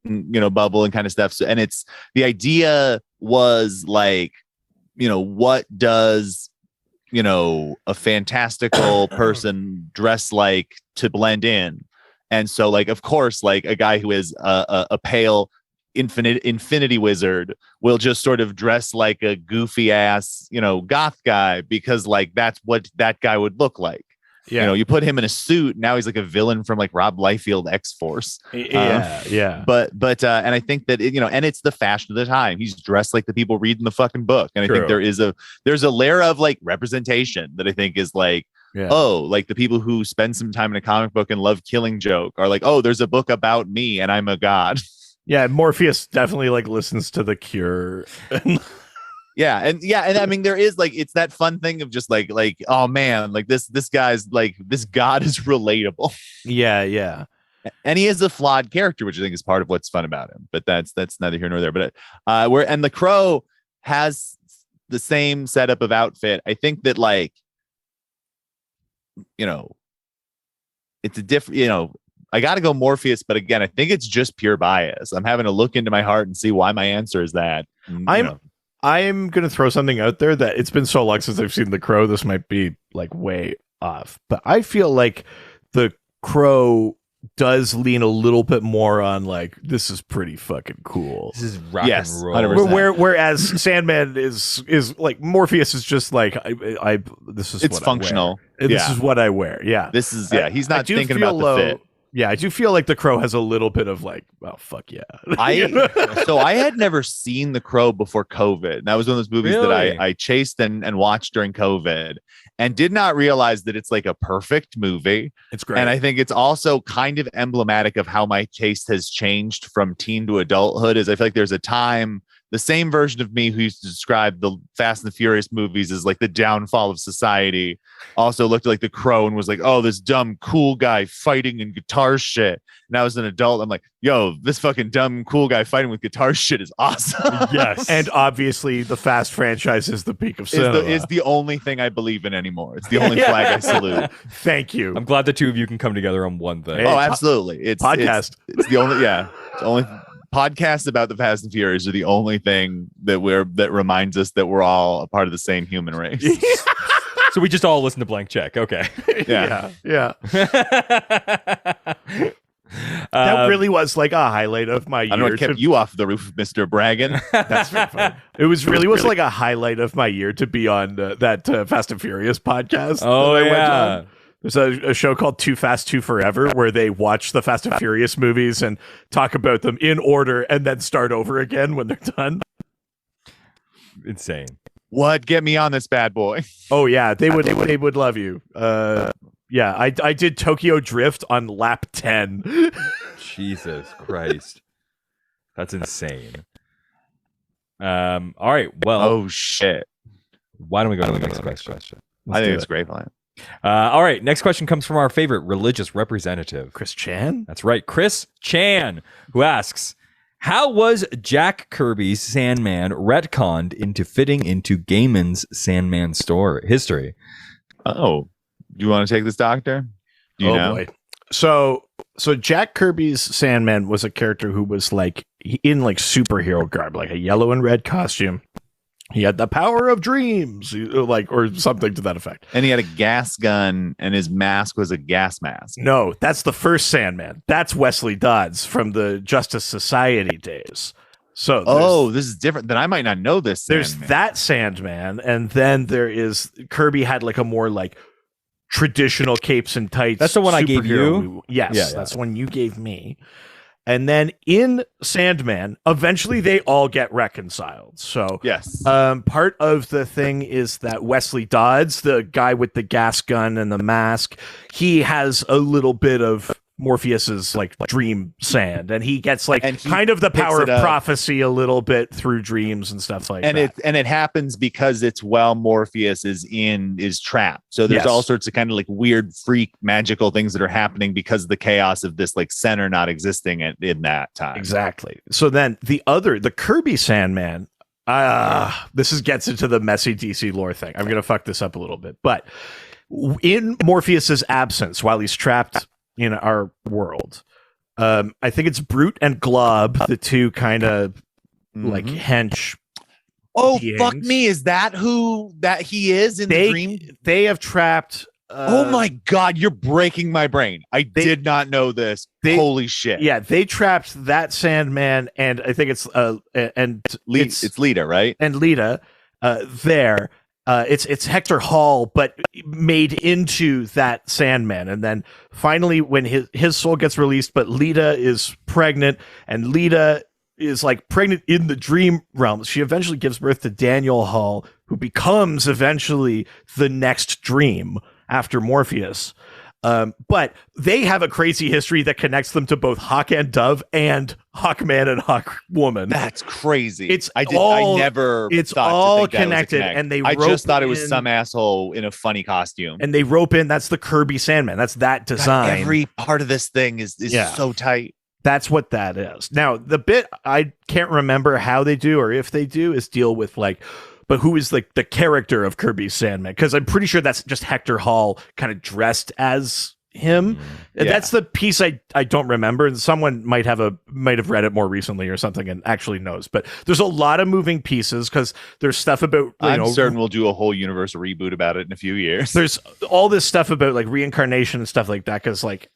bubble and kind of stuff. So, and it's the idea was like, you know, what does a fantastical person dress like to blend in? And so like, of course, like a guy who is a pale infinity wizard will just sort of dress like a goofy ass, goth guy, because like, that's what that guy would look like. Yeah. You put him in a suit. Now he's like a villain from like Rob Liefeld X-Force. Yeah. But and I think that, and it's the fashion of the time. He's dressed like the people reading the fucking book. And I think there's a layer of like representation that I think is like Yeah. Oh, like the people who spend some time in a comic book and love Killing Joke are like, oh, there's a book about me and I'm a god. Yeah, Morpheus definitely like listens to The Cure. Yeah, and I mean there is like it's that fun thing of just like oh man, like this guy's like this god is relatable. Yeah. And he is a flawed character, which I think is part of what's fun about him. But that's neither here nor there. But and the Crow has the same setup of outfit. I think that like, you know, it's a different, you know, I got to go Morpheus, but again, I think it's just pure bias. I'm having to look into my heart and see why my answer is that. I'm going to throw something out there that it's been so long since I've seen The Crow. This might be like way off, but I feel like The Crow does lean a little bit more on like, this is pretty fucking cool. This is rock and roll. 100%. Whereas Sandman is like Morpheus is just like I this is it's what functional. I wear. This is what I wear. Yeah. This is he's not thinking about low, the fit. Yeah, I do feel like The Crow has a little bit of like, oh fuck yeah. So I had never seen The Crow before COVID. That was one of those movies that I chased and watched during COVID and did not realize that it's like a perfect movie. It's great. And I think it's also kind of emblematic of how my taste has changed from teen to adulthood. Is I feel like there's a time, the same version of me who used to describe the Fast and the Furious movies as like the downfall of society also looked like The Crow and was like, oh, this dumb cool guy fighting and guitar shit. Now as an adult, I'm like, yo, this fucking dumb cool guy fighting with guitar shit is awesome. Yes. And obviously the Fast franchise is the peak of cinema. Is the only thing I believe in anymore. It's the only flag I salute. Thank you. I'm glad the two of you can come together on one thing. Oh, absolutely. It's podcast. It's the only, it's the only podcasts about the Fast and Furious are the only thing that reminds us that we're all a part of the same human race. So we just all listen to Blank Check. Okay. Yeah. That really was like a highlight of my year. I don't know what kept you off the roof, Mr. Braggin. That's very funny. It was like a highlight of my year to be on that Fast and Furious podcast. Oh, that I yeah. went on. There's a show called Too Fast, Too Forever where they watch the Fast and Furious movies and talk about them in order and then start over again when they're done. Insane. What? Get me on this bad boy. Oh yeah, they would love you. Yeah, I did Tokyo Drift on lap 10. Jesus Christ. That's insane. All right. Well, oh shit. Why don't we go to the next question? I think it's a great plan. All right. Next question comes from our favorite religious representative, Chris Chan. That's right. Chris Chan, who asks, how was Jack Kirby's Sandman retconned into fitting into Gaiman's Sandman history? Oh, do you want to take this, Doctor? Do you know? Boy. So Jack Kirby's Sandman was a character who was like in like superhero garb, like a yellow and red costume. He had the power of dreams, like, or something to that effect. And he had a gas gun, and his mask was a gas mask. No, that's the first Sandman. That's Wesley Dodds from the Justice Society days. So, this is different. Then I might not know this. There's that Sandman, and then there is Kirby had like a more like traditional capes and tights. That's the one I gave you. Yes, yeah. That's the one you gave me. And then in Sandman, eventually they all get reconciled. So yes, part of the thing is that Wesley Dodds, the guy with the gas gun and the mask, he has a little bit of Morpheus's like dream sand, and he gets like kind of the power of prophecy a little bit through dreams and stuff like that. And it happens because it's Morpheus is trapped. So there's all sorts of kind of like weird freak magical things that are happening because of the chaos of this like center not existing in that time. Exactly. So then the Kirby Sandman, this gets into the messy DC lore thing. I'm gonna fuck this up a little bit, but in Morpheus's absence, while he's trapped in our world, I think it's Brute and Glob, the two kind of like hench. Oh, beings. Fuck me! Is that who that he is in the dream? They have trapped. Oh my God! You're breaking my brain. I did not know this. Holy shit! Yeah, they trapped that Sandman, and I think it's it's Lita, right? And Lita, there. It's Hector Hall, but made into that Sandman. And then finally, when his soul gets released, but Lita is pregnant, and Lita is like pregnant in the dream realm. She eventually gives birth to Daniel Hall, who becomes eventually the next Dream after Morpheus. But they have a crazy history that connects them to both Hawk and Dove and Hawkman and Hawkwoman. That's crazy. It's I all never it's thought all to think that was a connected, connect. and they I rope just thought it was in- some asshole in a funny costume. and they rope in. That's the Kirby Sandman. That's that design. Every part of this thing is Yeah. so tight. That's what that is. Now, the bit I can't remember how they do or if they do is deal with like, but who is like the character of Kirby Sandman? Because I'm pretty sure that's just Hector Hall kind of dressed as him. And Yeah. that's the piece I don't remember. And someone might have read it more recently or something and actually knows. But there's a lot of moving pieces because there's stuff about I'm certain we'll do a whole Universal reboot about it in a few years. there's all this stuff about like reincarnation and stuff like that because like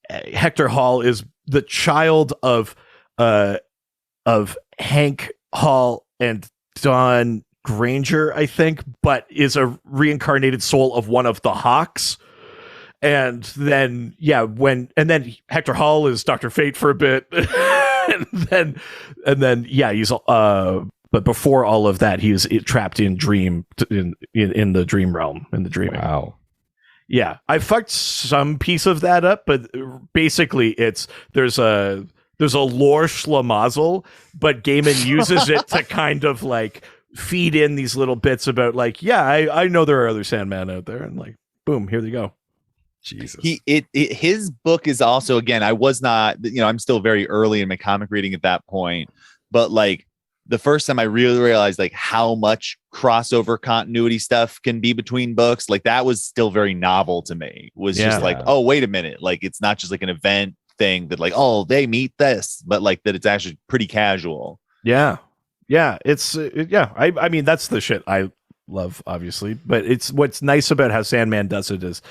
Hector Hall is the child of Hank Hall and Dawn Granger, I think, but is a reincarnated soul of one of the Hawks. And then then Hector Hall is Dr. Fate for a bit. and then he's but before all of that, he was trapped in in the dream realm, in the dreaming. Wow. Yeah, I fucked some piece of that up, but basically there's a lore schlemazel, but Gaiman uses it to kind of like feed in these little bits about like, I know there are other Sandman out there, and like, boom, here they go. Jesus. His book is also, again, I was not, I'm still very early in my comic reading at that point, but like the first time I really realized like how much crossover continuity stuff can be between books, like that was still very novel to me. Was just like, oh, wait a minute. Like, it's not just like an event thing that like, oh, they meet this, but like that it's actually pretty casual. Yeah. It's I mean, that's the shit I love, obviously, but it's what's nice about how Sandman does it is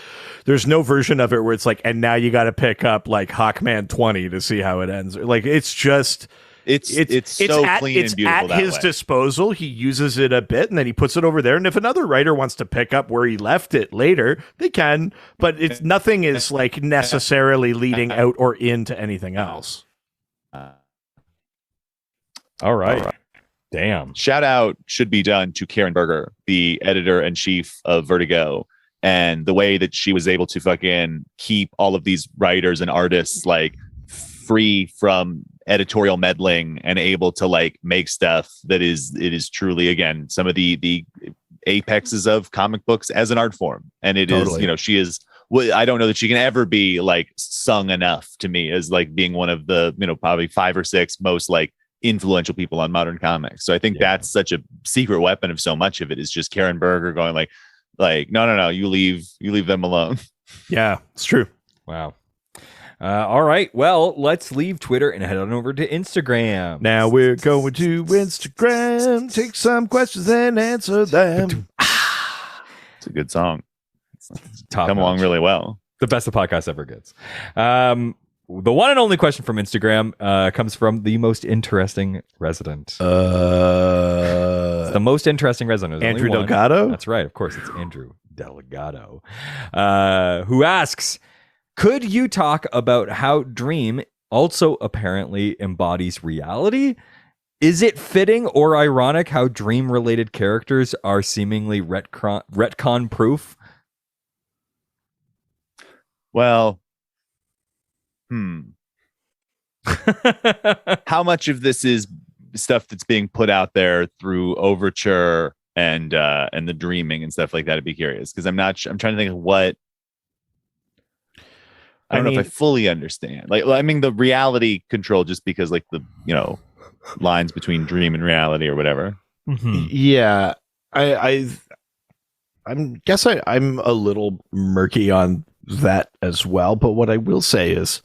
there's no version of it where it's like, and now you got to pick up like Hawkman 20 to see how it ends. Like, it's just it's so clean and beautiful at his disposal. He uses it a bit and then he puts it over there, and if another writer wants to pick up where he left it later, they can, but it's nothing is like necessarily leading out or into anything else. All right. Damn. Shout out should be done to Karen Berger, the editor-in-chief of Vertigo, and the way that she was able to fucking keep all of these writers and artists like free from editorial meddling and able to like make stuff that is truly, again, some of the apexes of comic books as an art form. And it is, she is, I don't know that she can ever be like sung enough to me as like being one of the, probably 5 or 6 most like influential people on modern comics. So I think that's such a secret weapon of so much of it is just Karen Berger going like no, you leave them alone. Yeah, it's true. Wow. All right. Well, let's leave Twitter and head on over to Instagram. Now we're going to Instagram, take some questions and answer them. It's a good song. It's come along really well. The best the podcast ever gets. The one and only question from Instagram comes from the most interesting resident. It's the most interesting resident. There's Andrew only one. Delgado? That's right. Of course, it's Andrew Delgado, who asks, could you talk about how Dream also apparently embodies reality? Is it fitting or ironic how Dream-related characters are seemingly retcon proof? Well, how much of this is stuff that's being put out there through Overture and the Dreaming and stuff like that? I'd be curious because I'm trying to think of what. I don't know if I fully understand. Like, I mean, the reality control, just because like the lines between dream and reality or whatever. Mm-hmm. Yeah, I'm a little murky on that as well. But what I will say is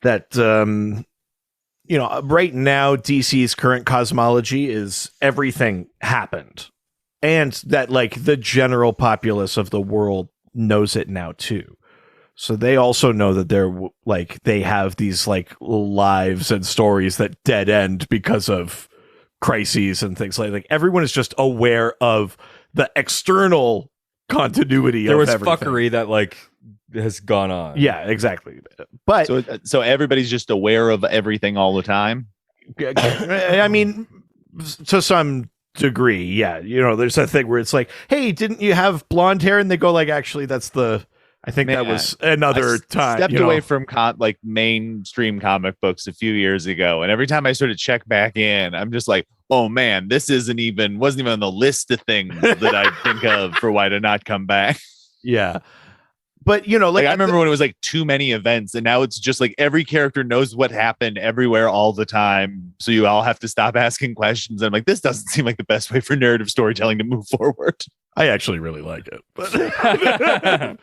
that right now DC's current cosmology is everything happened, and that like the general populace of the world knows it now too. So they also know that they have these like lives and stories that dead end because of crises and things like everyone is just aware of the external continuity. There of was everything. fuckery that like has gone on. Yeah, exactly. But so everybody's just aware of everything all the time. I mean, to some degree. Yeah. There's that thing where it's like, hey, didn't you have blonde hair? And they go like, actually, I think that was another time. Stepped away from like mainstream comic books a few years ago, and every time I sort of check back in, I'm just like, oh man, this wasn't even on the list of things that I think of for why to not come back. Yeah. But like I remember when it was like too many events, and now it's just like every character knows what happened everywhere all the time. So you all have to stop asking questions. I'm like, this doesn't seem like the best way for narrative storytelling to move forward. I actually really like it, but I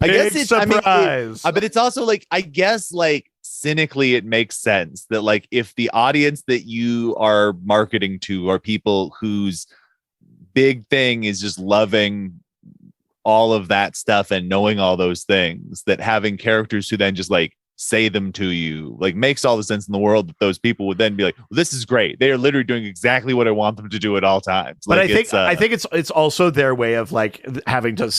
guess it's surprise. But it's also like, I guess like cynically, it makes sense that like if the audience that you are marketing to are people whose big thing is just loving all of that stuff and knowing all those things, that having characters who then just like say them to you like makes all the sense in the world, that those people would then be like, well, this is great, they are literally doing exactly what I want them to do at all times. But like, I think it's also their way of like having to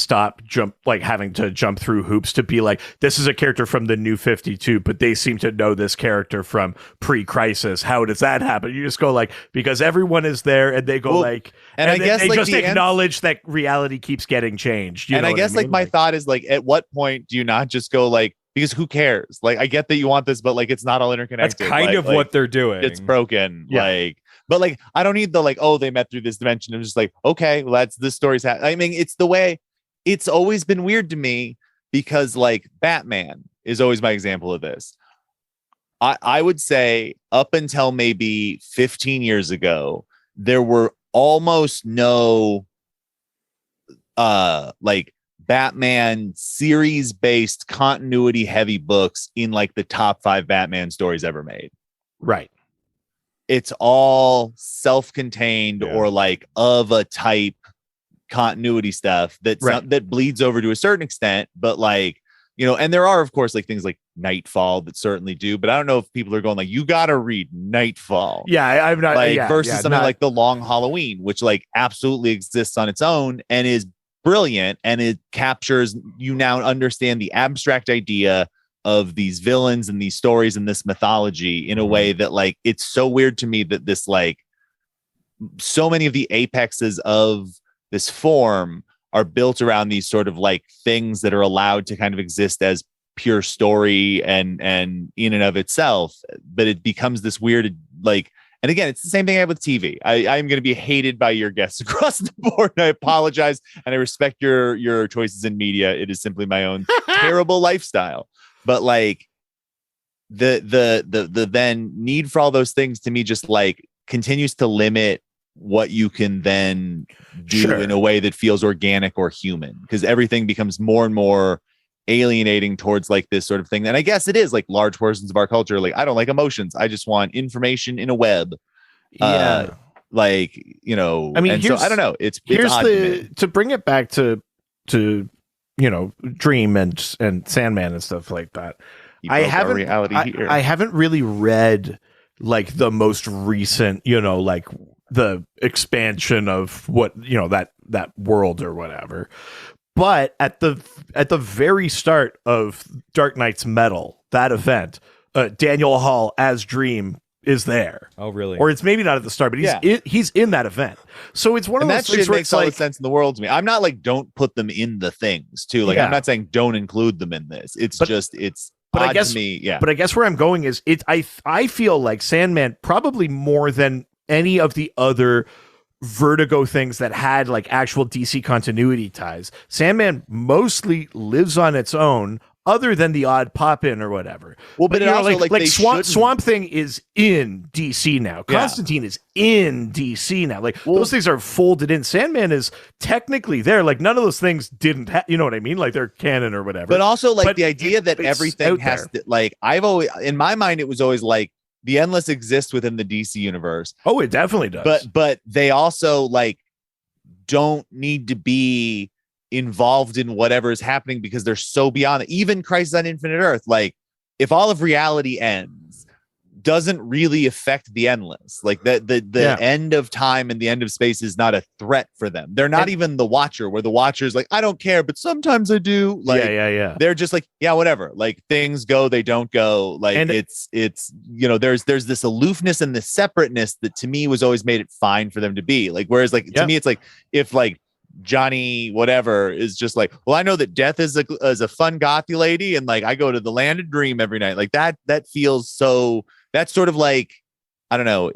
having to jump through hoops to be like, this is a character from the New 52, but they seem to know this character from pre-Crisis. How does that happen? You just go like, because everyone is there, and they go like, and I guess they like just acknowledge that reality keeps getting changed. And I guess like my thought is like, at what point do you not just go like, because who cares? Like, I get that you want this, but like, it's not all interconnected. That's kind of what they're doing. It's broken. Yeah. Like, but like, I don't need the like, oh, they met through this dimension. I'm just like, okay, well, that's this story's. I mean, it's the way. It's always been weird to me because like Batman is always my example of this. I would say up until maybe 15 years ago, there were almost no like Batman series based continuity heavy books in like the top 5 Batman stories ever made. Right. It's all self-contained or like of a type continuity stuff that bleeds over to a certain extent, but like, and there are of course like things like Nightfall that certainly do, but I don't know if people are going like, you got to read Nightfall. Yeah, I'm not like versus something like The Long Halloween, which like absolutely exists on its own and is brilliant, and it captures, you now understand the abstract idea of these villains and these stories and this mythology in a way that like, it's so weird to me that this like so many of the apexes of this form are built around these sort of like things that are allowed to kind of exist as pure story and in and of itself, but it becomes this weird like. And again, it's the same thing I have with TV. I'm going to be hated by your guests across the board. And I apologize, and I respect your choices in media. It is simply my own terrible lifestyle. But like the then need for all those things to me just like continues to limit what you can then do in a way that feels organic or human, because everything becomes more and more alienating towards like this sort of thing. And I guess it is like large portions of our culture. Like, I don't like emotions. I just want information in a web. Yeah. Like, I mean, so I don't know. It's to bring it back to Dream and Sandman and stuff like that. I haven't really read like the most recent, like the expansion of what, that world or whatever. But at the very start of Dark Knight's Metal, that event, Daniel Hall as Dream is there. Oh, really? Or it's maybe not at the start, but he's in that event. So it's one of those things where makes all the sense in the world to me. I'm not like, don't put them in the things too. Like, I'm not saying don't include them in this. It's but I guess to me, But I guess where I'm going is I feel like Sandman, probably more than any of the other Vertigo things that had like actual DC continuity ties, Sandman mostly lives on its own, other than the odd pop in or whatever. Well, but it also like Swamp Thing is in DC now. Constantine is in DC now. Like, those things are folded in. Sandman is technically there. Like, none of those things didn't you know what I mean? Like, they're canon or whatever. But also like the idea that everything has to, like, I've always, in my mind, it was always like, the endless exists within the DC universe. Oh, it definitely does. But they also like don't need to be involved in whatever is happening because they're so beyond it. Even Crisis on Infinite Earth, like if all of reality ends, doesn't really affect the Endless. Like the end of time and the end of space is not a threat for them. They're not even the Watcher, where the Watcher's like, I don't care, but sometimes I do. Like, they're just like, yeah, whatever. Like things go, they don't go. Like and it's you know, there's this aloofness and this separateness that to me was always made it fine for them to be like. Whereas like to me, it's like if like Johnny whatever is just like, well, I know that Death is a fun gothy lady, and like I go to the Land of Dream every night. Like that feels so. That's sort of like, I don't know.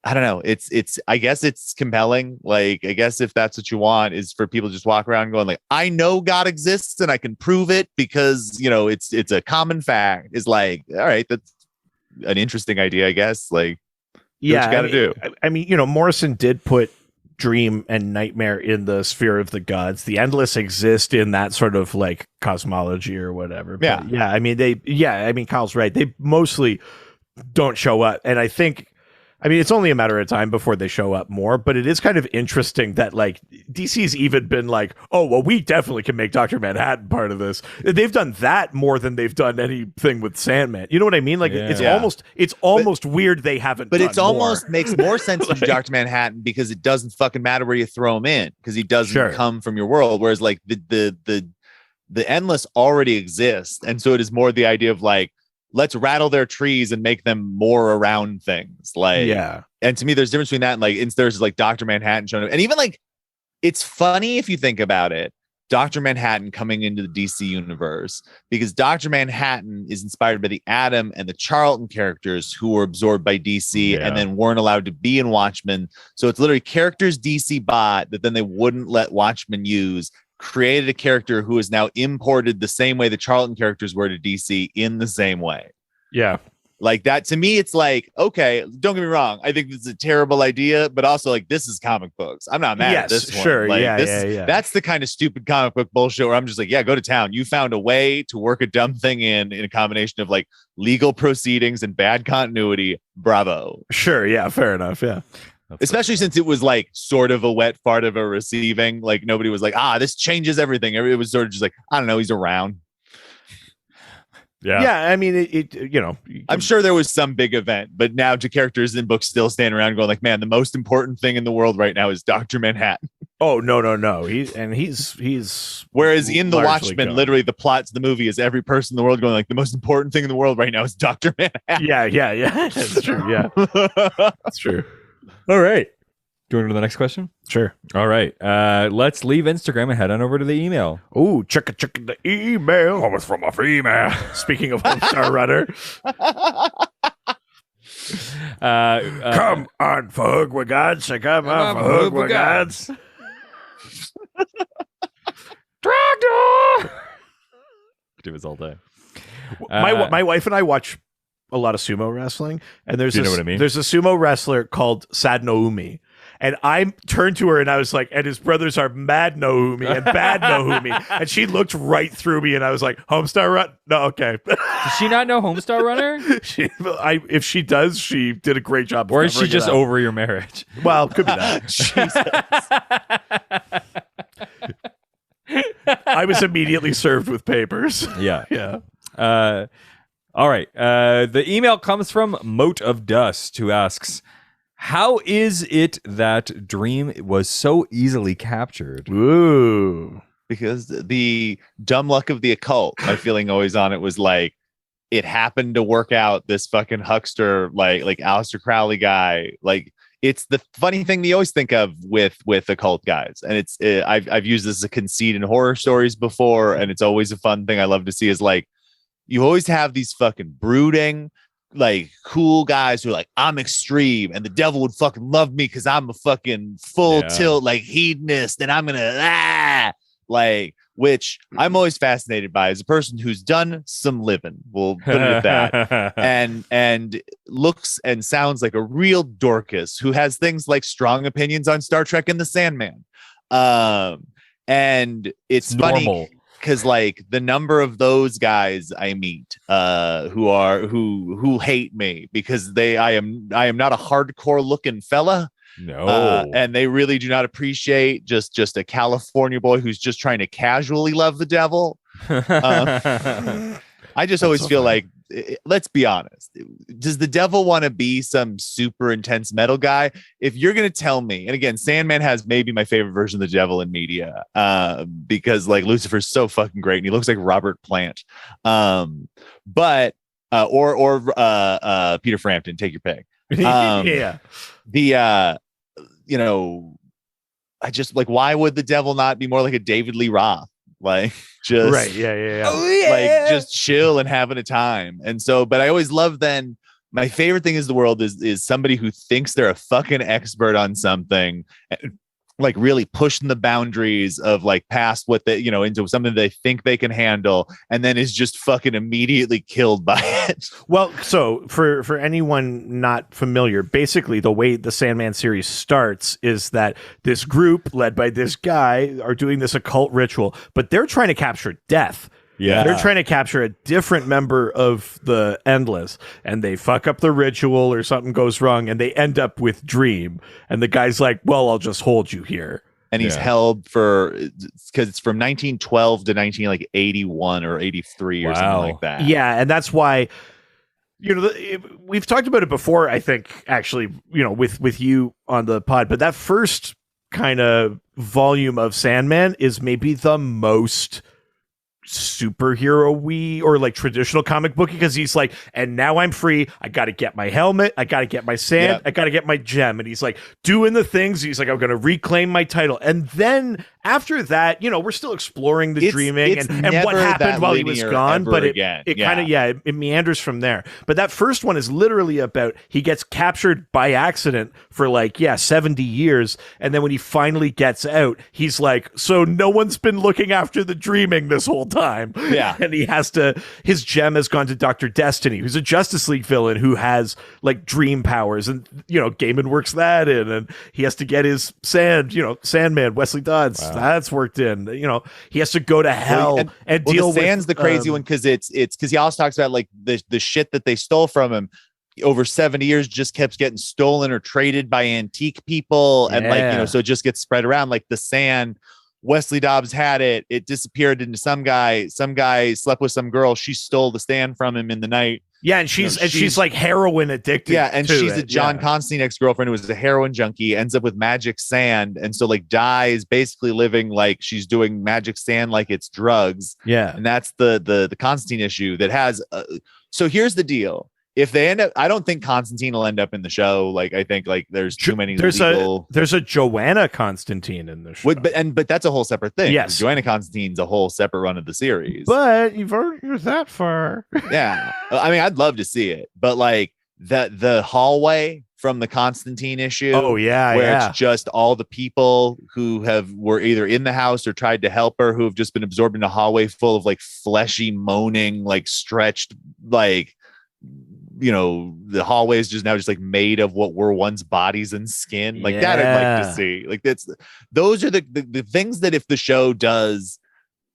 I don't know. It's I guess it's compelling. Like, I guess if that's what you want is for people to just walk around going like, I know God exists and I can prove it because, you know, it's a common fact. Is like, all right, that's an interesting idea, I guess. Like, do what you got to do. I mean, you know, Morrison did put Dream and Nightmare in the sphere of the gods. The Endless exist in that sort of like cosmology or whatever. But I mean, Kyle's right. They mostly don't show up. And I think, I mean, it's only a matter of time before they show up more, but it is kind of interesting that like DC's even been like, oh, well, we definitely can make Dr. Manhattan part of this. They've done that more than they've done anything with Sandman. You know what I mean? Like it's almost weird they haven't. But done it's almost more. makes more sense to Dr. Manhattan because it doesn't fucking matter where you throw him in because he doesn't come from your world. Whereas like the Endless already exists, and so it is more the idea of like, let's rattle their trees and make them more around things. Like, and to me, there's a difference between that and like, there's like Dr. Manhattan showing up. And even like, it's funny if you think about it, Dr. Manhattan coming into the DC universe, because Dr. Manhattan is inspired by the Atom and the Charlton characters who were absorbed by DC and then weren't allowed to be in Watchmen. So it's literally characters DC bought that then they wouldn't let Watchmen use, created a character who is now imported the same way the Charlton characters were to DC in the same way. Yeah. Like that, to me, it's like, okay, don't get me wrong. I think this is a terrible idea, but also like, this is comic books. I'm not mad at this one. Sure. Like, yeah. That's the kind of stupid comic book bullshit where I'm just like, yeah, go to town. You found a way to work a dumb thing in a combination of like legal proceedings and bad continuity. Bravo. Sure. Yeah. Fair enough. Yeah. Especially since it was like sort of a wet fart of a receiving. Like nobody was like, this changes everything. It was sort of just like, I don't know, he's around. Yeah. I mean, it you know, I'm sure there was some big event, but now to characters in books still stand around going like, man, the most important thing in the world right now is Dr. Manhattan. Oh, no. He's whereas in the Watchmen, literally the plot to the movie is every person in the world going like, the most important thing in the world right now is Dr. Manhattan. Yeah. That's true. Yeah. That's true. All right. Do you want to go to the next question? Sure. All right. Let's leave Instagram and head on over to the email. Ooh, check the email. Oh, it's from a female. Speaking of Homestar Runner. Come on, for hook with gods. Come on, for hook with gods. Tractor! Do this all day. My wife and I watch a lot of sumo wrestling, and there's know what I mean? There's a sumo wrestler called Sad Naomi, and I turned to her and I was like, and his brothers are Mad Naomi and Bad Naomi, and she looked right through me, and I was like, Homestar Run? No, okay. Does she not know Homestar Runner? If she does, she did a great job. Or is she just over your marriage? Well, could be that. Jesus. I was immediately served with papers. Yeah. All right. The email comes from Mote of Dust, who asks, how is it that Dream was so easily captured? Ooh. Because the dumb luck of the occult, my feeling always on it was like, it happened to work out this fucking huckster, like Aleister Crowley guy. Like, it's the funny thing you always think of with occult guys. And it's, I've used this as a conceit in horror stories before. And it's always a fun thing I love to see is like, you always have these fucking brooding, like cool guys who are like, I'm extreme and the devil would fucking love me because I'm a fucking full tilt, like hedonist, and I'm gonna like, which I'm always fascinated by as a person who's done some living. We'll put it at that. and looks and sounds like a real Dorcas who has things like strong opinions on Star Trek and the Sandman. And it's funny. Normal. Because like the number of those guys I meet who hate me because I am not a hardcore looking fella. No. And they really do not appreciate just a California boy who's just trying to casually love the devil. I just always feel like, let's be honest. Does the devil want to be some super intense metal guy? If you're going to tell me, and again, Sandman has maybe my favorite version of the devil in media, because like Lucifer's so fucking great and he looks like Robert Plant. But Peter Frampton, take your pick. Yeah. You know, I just like, why would the devil not be more like a David Lee Roth? Like, just right. Yeah. Oh, yeah. like just chill and having a time. And so, but I always love then my favorite thing is the world is somebody who thinks they're a fucking expert on something, like really pushing the boundaries of like past what they, you know, into something they think they can handle, and then is just fucking immediately killed by it. Well, so for anyone not familiar, basically the way the Sandman series starts is that this group led by this guy are doing this occult ritual, but they're trying to capture death. Yeah. They're trying to capture a different member of the Endless, and they fuck up the ritual or something goes wrong, and they end up with Dream. And the guy's like, well, I'll just hold you here. And he's held for, because it's from 1912 to 1981 or 83 or something like that. Yeah, and that's why, you know, we've talked about it before, I think, actually, you know, with you on the pod, but that first kind of volume of Sandman is maybe the most superhero-y or like traditional comic book, because he's like, and now I'm free, I gotta get my helmet, I gotta get my sand, I gotta get my gem, and he's like doing the things, he's like, I'm gonna reclaim my title. And then after that, you know, we're still exploring the dreaming and what happened while he was gone, but it kind of it meanders from there. But that first one is literally about he gets captured by accident for like 70 years, and then when he finally gets out, he's like, so no one's been looking after the dreaming this whole time. Yeah. And he has to, his gem has gone to Dr. Destiny, who's a Justice League villain who has like dream powers, and you know, Gaiman works that in, and he has to get his Sandman, Wesley Dodds. Wow. That's worked in. You know, he has to go to hell and deal with. Sand's the crazy one, because it's because he also talks about like the shit that they stole from him over 70 years just kept getting stolen or traded by antique people, and like, you know, so it just gets spread around. Like the sand, Wesley Dobbs had it disappeared into some guy slept with some girl, she stole the stand from him in the night. Yeah, and she's like heroin addicted. Yeah, and she's a John Constantine ex-girlfriend who was a heroin junkie, ends up with magic sand, and so like dies basically living like she's doing magic sand like it's drugs. Yeah, and that's the Constantine issue that has. So here's the deal: if they end up, I don't think Constantine will end up in the show. Like, I think like there's too many. There's a Joanna Constantine in the show, but that's a whole separate thing. Yes, Joanna Constantine's a whole separate run of the series. But you've already used that far. Yeah, I mean, I'd love to see it, but like the hallway from the Constantine issue. Oh yeah, where it's just all the people who were either in the house or tried to help her, who have just been absorbed in a hallway full of like fleshy, moaning, like stretched, like, you know, the hallway is just now just like made of what were once bodies and skin. Like that I'd like to see. Like those are the things that if the show does,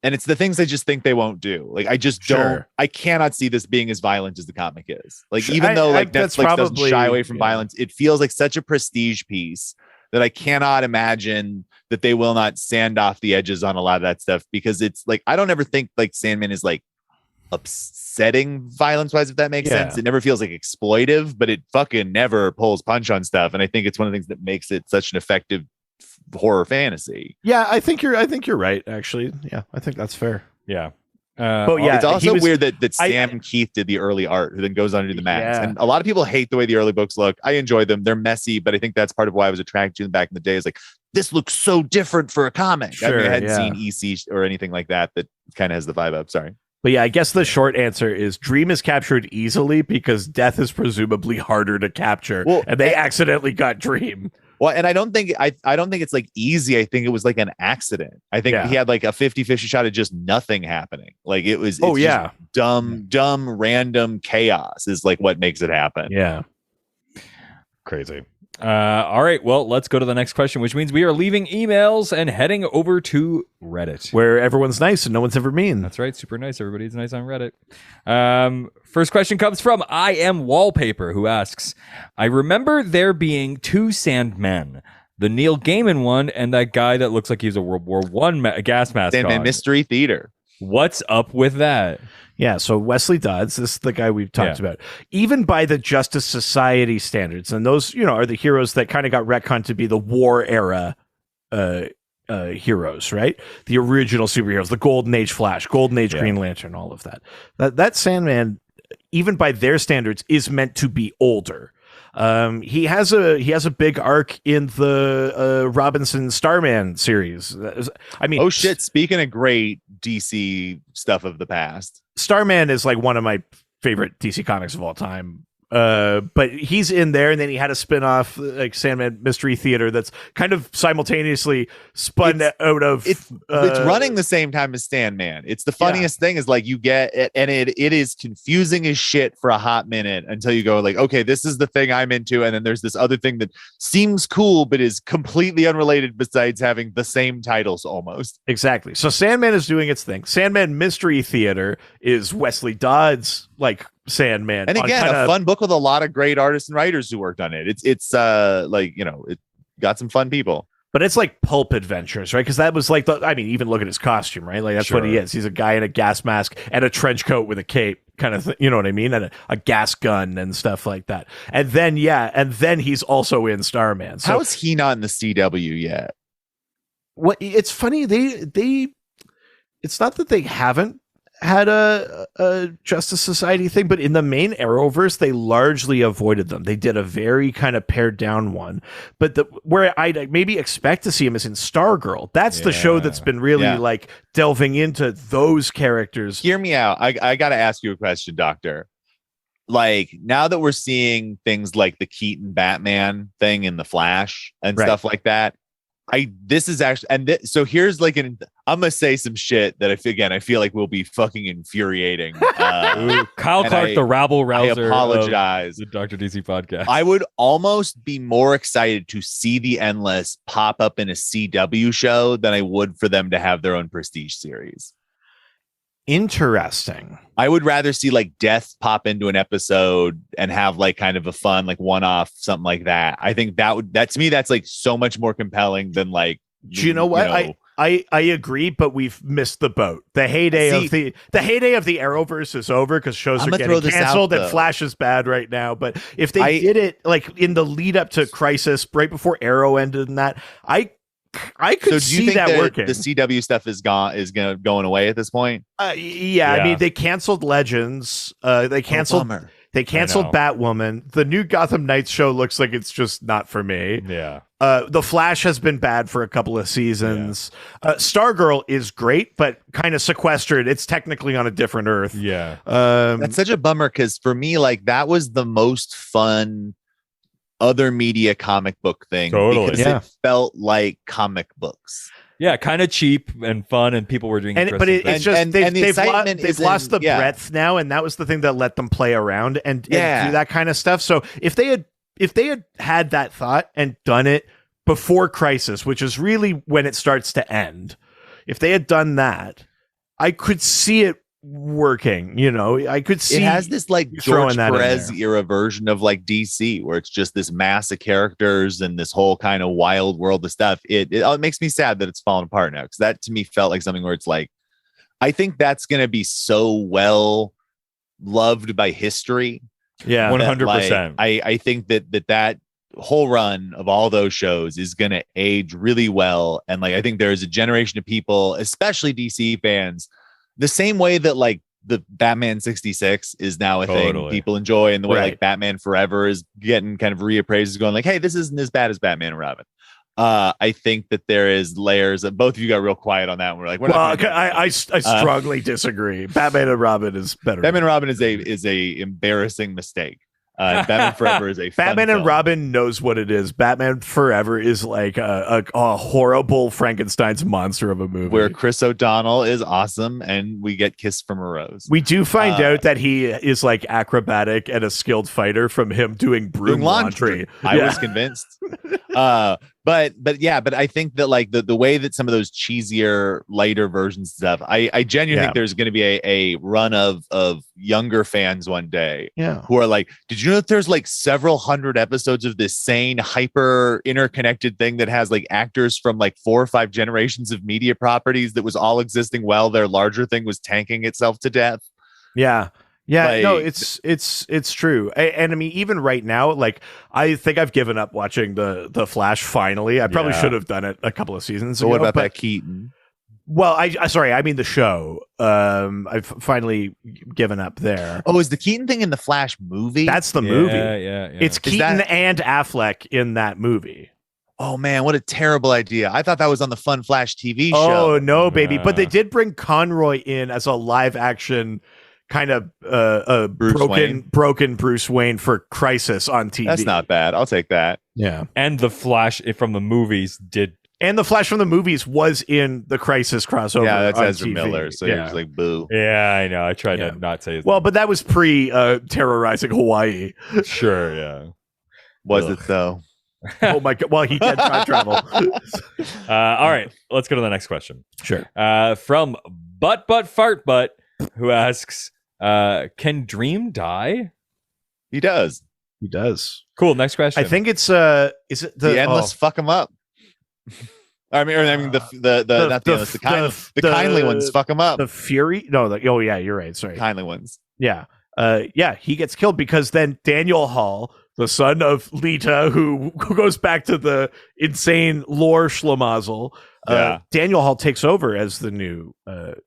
and it's the things I just think they won't do. Like I just don't, I cannot see this being as violent as the comic is. Like even though like Netflix doesn't shy away from violence, it feels like such a prestige piece that I cannot imagine that they will not sand off the edges on a lot of that stuff, because it's like, I don't ever think like Sandman is like upsetting violence wise, if that makes sense. It never feels like exploitive, but it fucking never pulls punch on stuff, and I think it's one of the things that makes it such an effective horror fantasy. I think you're right, actually. I think that's fair. But it's also weird that Sam Keith did the early art, who then goes on to do the mags, and a lot of people hate the way the early books look. I enjoy them, they're messy, but I think that's part of why I was attracted to them back in the day. Is like, this looks so different for a comic. I mean, I hadn't seen EC or anything like that kind of has the vibe up. Sorry. But I guess the short answer is Dream is captured easily because Death is presumably harder to capture, and they accidentally got Dream. Well, and I don't think it's like easy. I think it was like an accident. I think he had like a 50-50 shot of just nothing happening. Like it was just dumb random chaos is like what makes it happen. Yeah. Crazy. All right, well, let's go to the next question, which means we are leaving emails and heading over to Reddit, where everyone's nice and no one's ever mean. That's right, super nice. Everybody's nice on Reddit. First question comes from I Am Wallpaper, who asks, I remember there being two Sandmen, the Neil Gaiman one and that guy that looks like he's a World War I gas mask. Sandman Mystery Theater. What's up with that? Yeah, so Wesley Dodds, this is the guy we've talked about. Even by the Justice Society standards, and those, are the heroes that kind of got retconned to be the war era heroes, right? The original superheroes, the Golden Age Flash, Golden Age Green Lantern, all of that. That Sandman, even by their standards, is meant to be older. He has a big arc in the Robinson Starman series. I mean, oh shit! Speaking of great DC stuff of the past, Starman is like one of my favorite DC comics of all time. But he's in there, and then he had a spin-off like Sandman Mystery Theater that's kind of simultaneously spun out of it's running the same time as Sandman. It's the funniest thing is like you get it, and it is confusing as shit for a hot minute until you go like, okay, this is the thing I'm into, and then there's this other thing that seems cool but is completely unrelated besides having the same titles almost. Exactly. So Sandman is doing its thing. Sandman Mystery Theater is Wesley Dodds like Sandman, and again a fun book with a lot of great artists and writers who worked on it. It's like it got some fun people, but it's like pulp adventures, right? Because that was like even look at his costume, right? Like that's what he is. He's a guy in a gas mask and a trench coat with a cape kind of thing, you know what I mean, and a gas gun and stuff like that. And then he's also in Starman. So how is he not in the CW yet? What it's funny, they it's not that they haven't had a Justice Society thing, but in the main Arrowverse, they largely avoided them. They did a very kind of pared down one, but where I'd maybe expect to see him is in Stargirl. That's the show that's been really like delving into those characters. Hear me out. I got to ask you a question, Doctor. Like now that we're seeing things like the Keaton Batman thing in the Flash and stuff like that, this is actually, and so here's like I'm gonna say some shit that I feel like will be fucking infuriating. Kyle Clark, the rabble rouser. I apologize. The Dr. DC podcast. I would almost be more excited to see the Endless pop up in a CW show than I would for them to have their own Prestige series. Interesting. I would rather see like Death pop into an episode and have like kind of a fun like one-off something like that. I think that to me that's like so much more compelling than like. Do you know what? I agree, but we've missed the boat. The heyday of the Arrowverse is over because shows are getting canceled and Flash is bad right now. But if they did it like in the lead up to Crisis, right before Arrow ended, and that I could see that working. The CW stuff is going away at this point. Yeah, I mean they canceled Legends. They canceled Batwoman. The new Gotham Knights show looks like it's just not for me. Yeah. The Flash has been bad for a couple of seasons. Stargirl is great, but kind of sequestered. It's technically on a different Earth. Yeah. That's such a bummer because for me, like that was the most fun other media comic book thing because it felt like comic books. Yeah, kind of cheap and fun, and people were doing. They've lost the breadth now, and that was the thing that let them play around and do that kind of stuff. So if they had that thought and done it before Crisis, which is really when it starts to end, if they had done that, I could see it working. I could see it has this like George Perez era version of like DC where it's just this mass of characters and this whole kind of wild world of stuff. It makes me sad that it's fallen apart now because that to me felt like something where it's like I think that's going to be so well loved by history. Yeah, 100%. I think that whole run of all those shows is going to age really well, and like I think there's a generation of people, especially DC fans, the same way that like the Batman 66 is now a thing people enjoy, and the way like Batman Forever is getting kind of reappraised, going like, hey, this isn't as bad as Batman and Robin. I think that there is layers of both of you got real quiet on that. And we're like, I strongly disagree. Batman and Robin is better. Batman and Robin is a embarrassing mistake. Batman Forever is a fun Batman film. and Robin knows what it is. Batman Forever is like a horrible Frankenstein's monster of a movie where Chris O'Donnell is awesome and we get kissed from a rose. We do find out that he is like acrobatic and a skilled fighter from him doing broom laundry. I was convinced. But But I think that like the way that some of those cheesier, lighter versions of stuff, I genuinely think there's going to be a run of younger fans one day who are like, did you know that there's like several hundred episodes of this sane, hyper interconnected thing that has like actors from like 4 or 5 generations of media properties that was all existing while their larger thing was tanking itself to death? Yeah. Yeah, no, it's true. And I mean, even right now, like, I think I've given up watching the Flash finally. I probably should have done it a couple of seasons ago. What about that Keaton? Well, I mean the show. I've finally given up there. Oh, is the Keaton thing in the Flash movie? That's the movie. Yeah. It's Keaton and Affleck in that movie. Oh man, what a terrible idea. I thought that was on the Fun Flash TV show. Oh, no, baby. But they did bring Conroy in as a live action kind of broken Bruce Wayne for Crisis on TV. That's not bad. I'll take that. Yeah. And the Flash from the movies did. And the Flash from the movies was in the Crisis crossover. Yeah, that's on Ezra TV. Miller. So you're just like, boo. Yeah, I know. I tried to not say his Well, name. but that was pre terrorizing Hawaii. Sure, yeah. Was it though? Oh my God. Well, he did time travel. All right, let's go to the next question. Sure. From Butt, who asks, can Dream die? He does. He does. Cool. Next question. I think it's is it The endless fuck him up. I mean the kindly ones fuck him up. The Fury? No, oh yeah, you're right. Sorry. Kindly ones. Yeah. He gets killed because then Daniel Hall, the son of Lita, who goes back to the insane lore schlemazel, Daniel Hall takes over as the new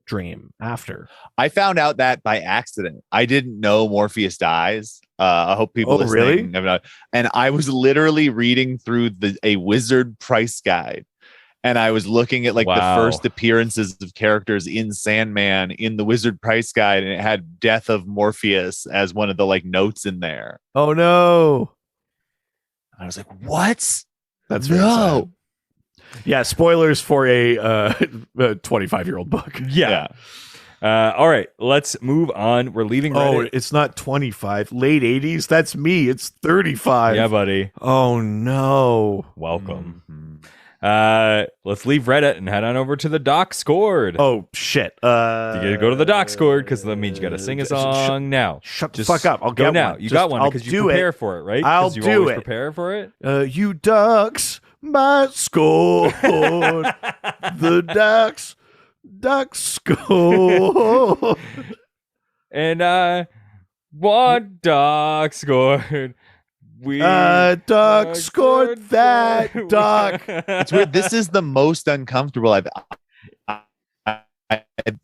Dream after. I found out that by accident. I didn't know Morpheus dies. I hope people listening have not. And I was literally reading through a Wizard price guide. And I was looking at like the first appearances of characters in Sandman in the Wizard price guide, and it had death of Morpheus as one of the like notes in there. Oh no. I was like, what? That's no. Yeah, spoilers for a 25-year-old book. Yeah. All right, let's move on. We're leaving Reddit. Oh, it's not 25. Late 80s? That's me. It's 35. Yeah, buddy. Oh, no. Welcome. Let's leave Reddit and head on over to the Doc Scored. Oh, shit. You gotta go to the Doc Scored because that means you gotta sing a song now. Shut the fuck up. I'll go get now. one. You got one because you prepare for it, right? I'll you do always it. Prepare for it. You ducks, my scored. The ducks scored. And one Doc Scored. We Doc scored that Doc. It's weird. This is the most uncomfortable I've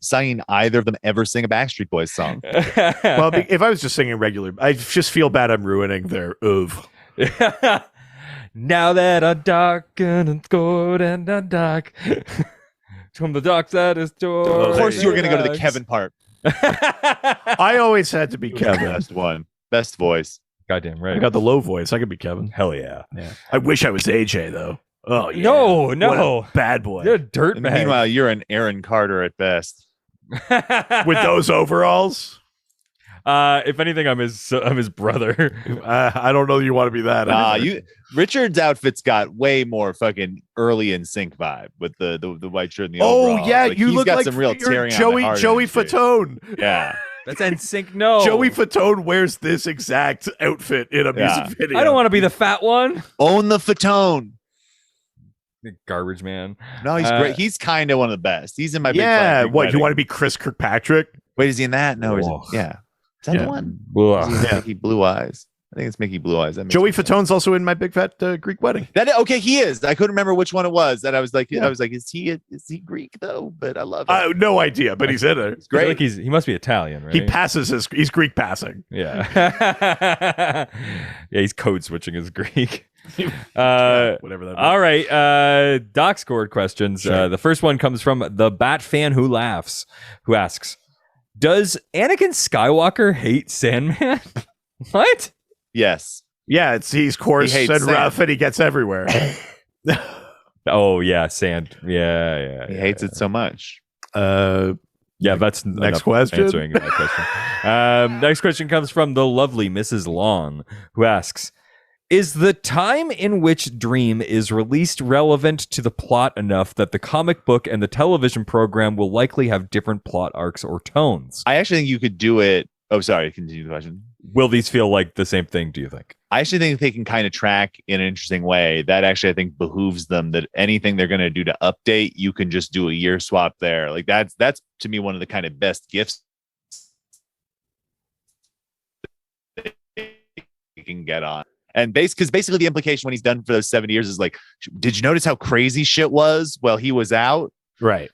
seen either of them ever sing a Backstreet Boys song. Well, if I was just singing regular, I just feel bad I'm ruining their oof. Now that a Doc and scored and a Doc from the Doc's at his door. Of course, you were going to go to the Kevin part. I always had to be Kevin. Best one, best voice. Goddamn right. I got the low voice. I could be Kevin. Hell yeah. I wish I was AJ though. Oh yeah. No. What a bad boy. You're a dirt bag. Meanwhile, you're an Aaron Carter at best. With those overalls. If anything, I'm his brother. I don't know that you want to be that. Richard's outfit's got way more fucking early in sync vibe with the white shirt and the oh overalls. yeah, like, you he's look got like some real tearing Joey Fatone. Yeah. That's NSYNC. No, Joey Fatone wears this exact outfit in a music video. I don't want to be the fat one. Own the Fatone. Garbage man. No, he's great. He's kind of one of the best. He's in my big yeah. Fat What Wedding. you want to be Chris Kirkpatrick? Wait, is he in that? No, is it? Yeah. Is that the one? Mickey Blue Eyes. I think it's Mickey Blue Eyes. Joey Fatone's also in My Big Fat Greek Wedding. Okay, he is. I couldn't remember which one it was. That I was like, is he Greek though? But I love it. No idea, but he's in it. It's great. Like he must be Italian, right? He passes he's Greek passing. Yeah. Yeah, he's code switching his Greek. Whatever that means. All right. Doc scored questions. Sure. The first one comes from the Bat Fan Who Laughs, who asks, does Anakin Skywalker hate Sandman? What? Yes. Yeah, he's coarse and rough and he gets everywhere. Oh yeah, sand. Yeah. He hates it so much. Yeah, that's next question. Answering that question. Next question comes from the lovely Mrs. Long, who asks, Is the time in which Dream is released relevant to the plot enough that the comic book and the television program will likely have different plot arcs or tones? I actually think you could do it. Oh, sorry. Continue the question. Will these feel like the same thing, do you think? I actually think they can kind of track in an interesting way. That actually, I think, behooves them, that anything they're going to do to update, you can just do a year swap there. Like that's to me one of the kind of best gifts you can get on. And because basically the implication when he's done for those 70 years is like, did you notice how crazy shit was while he was out? Right.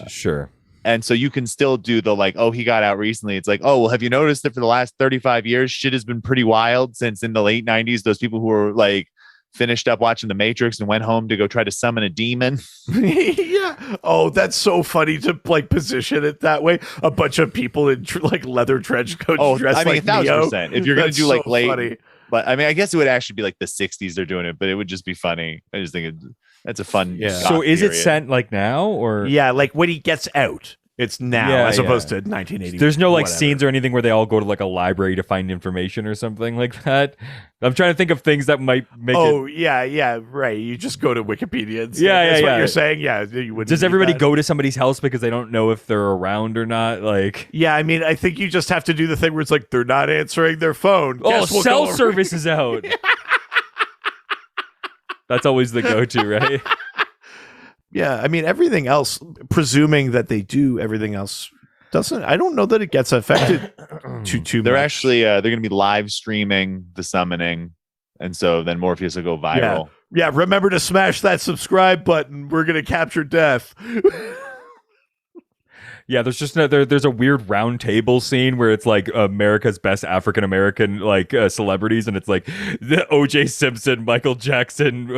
Sure. And so you can still do the like, oh, he got out recently. It's like, oh, well, have you noticed that for the last 35 years, shit has been pretty wild since in the late 90s, those people who were like finished up watching The Matrix and went home to go try to summon a demon. Yeah. Oh, that's so funny to like position it that way. A bunch of people in like leather trench coats dressed like Neo. 1,000%. If you're going to do like so late, funny. but I mean, I guess it would actually be like the 60s they're doing it, but it would just be funny. I just think that's a fun. Yeah. So is it period. sent like now or? Yeah, like when he gets out, it's now Yeah, as opposed yeah. to 1980. There's no like whatever. scenes or anything where they all go to like a library to find information or something like that. I'm trying to think of things that might make Oh it. yeah, right. You just go to Wikipedia. And Yeah, that's yeah, what yeah. you're saying. Yeah, you wouldn't. Does need everybody that. go to somebody's house because they don't know if they're around or not? Like, Yeah, I mean, I think you just have to do the thing where it's like they're not answering their phone. oh, Guess we'll cell go over- service is out. That's always the go-to, right? Yeah, I mean, everything else, presuming that they do everything else, doesn't. I don't know that it gets affected too They're much. actually they're going to be live streaming the summoning, and so then Morpheus will go viral. Yeah, remember to smash that subscribe button. We're gonna capture death. Yeah, there's just there's a weird round table scene where it's like America's best African American like celebrities, and it's like the O.J. Simpson, Michael Jackson.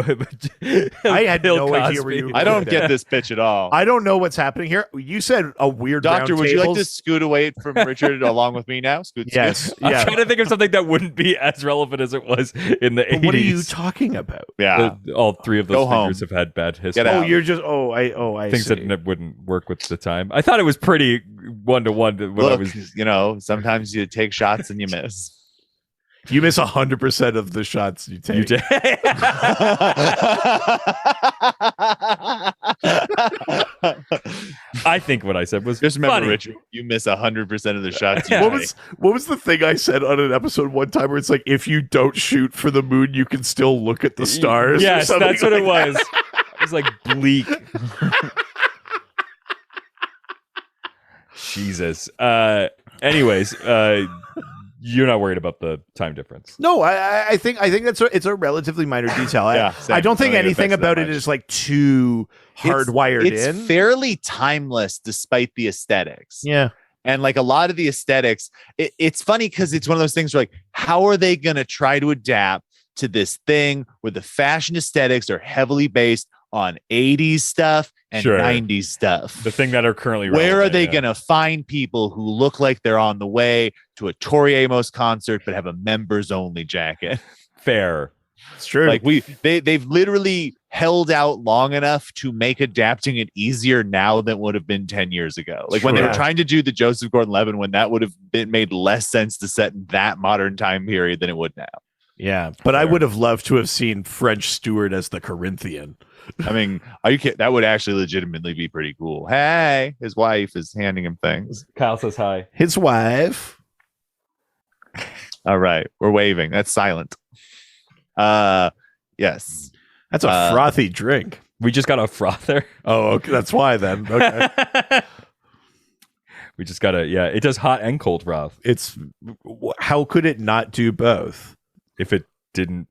I had Bill no idea Cosby. where you were I don't going get this pitch at all. I don't know what's happening here. You said a weird Doctor, round would you like to tables. scoot away from Richard along with me now? Scoot. Yes. I'm Yeah. trying to think of something that wouldn't be as relevant as it was in the 80s. What are you talking about? Yeah. All three of those Go home. figures have had bad history. Get out. Oh, you're just. I Things see. that wouldn't work with the time. I thought it was pretty one-to-one when I Look, was. you know, sometimes you take shots and you miss. You miss 100% of the shots you take. You did. I think what I said was Just remember, funny. Richard, you miss 100% of the shots you What take. what was the thing I said on an episode one time where it's like if you don't shoot for the moon, you can still look at the stars? or Yes, something that's what like it that? was. It was like bleak. Jesus. Anyways, you're not worried about the time difference. No, I think it's a relatively minor detail. Yeah, I don't think it anything affects about that it much. is like too hardwired it's in. fairly timeless despite the aesthetics. Yeah. And like a lot of the aesthetics, it's funny because it's one of those things where like, how are they going to try to adapt to this thing where the fashion aesthetics are heavily based on 80s stuff and Sure. 90s stuff? The thing that are currently Where are relevant, they yeah. going to find people who look like they're on the way to a Tori Amos concert but have a members only jacket? Fair. It's true. Like they've literally held out long enough to make adapting it easier now than would have been 10 years ago. Like when they were True. trying to do the Joseph Gordon-Levitt one, that would have been made less sense to set in that modern time period than it would now. yeah, but I Fair. would have loved to have seen French Stewart as the Corinthian. I mean, are you kidding? That would actually legitimately be pretty cool. Hey, his wife is handing him things. Kyle says hi. His wife. All right, we're waving. That's silent. Yes. That's a frothy drink. We just got a frother. Oh, okay, that's why then. Okay. We just got it does hot and cold froth. It's how could it not do both? If it didn't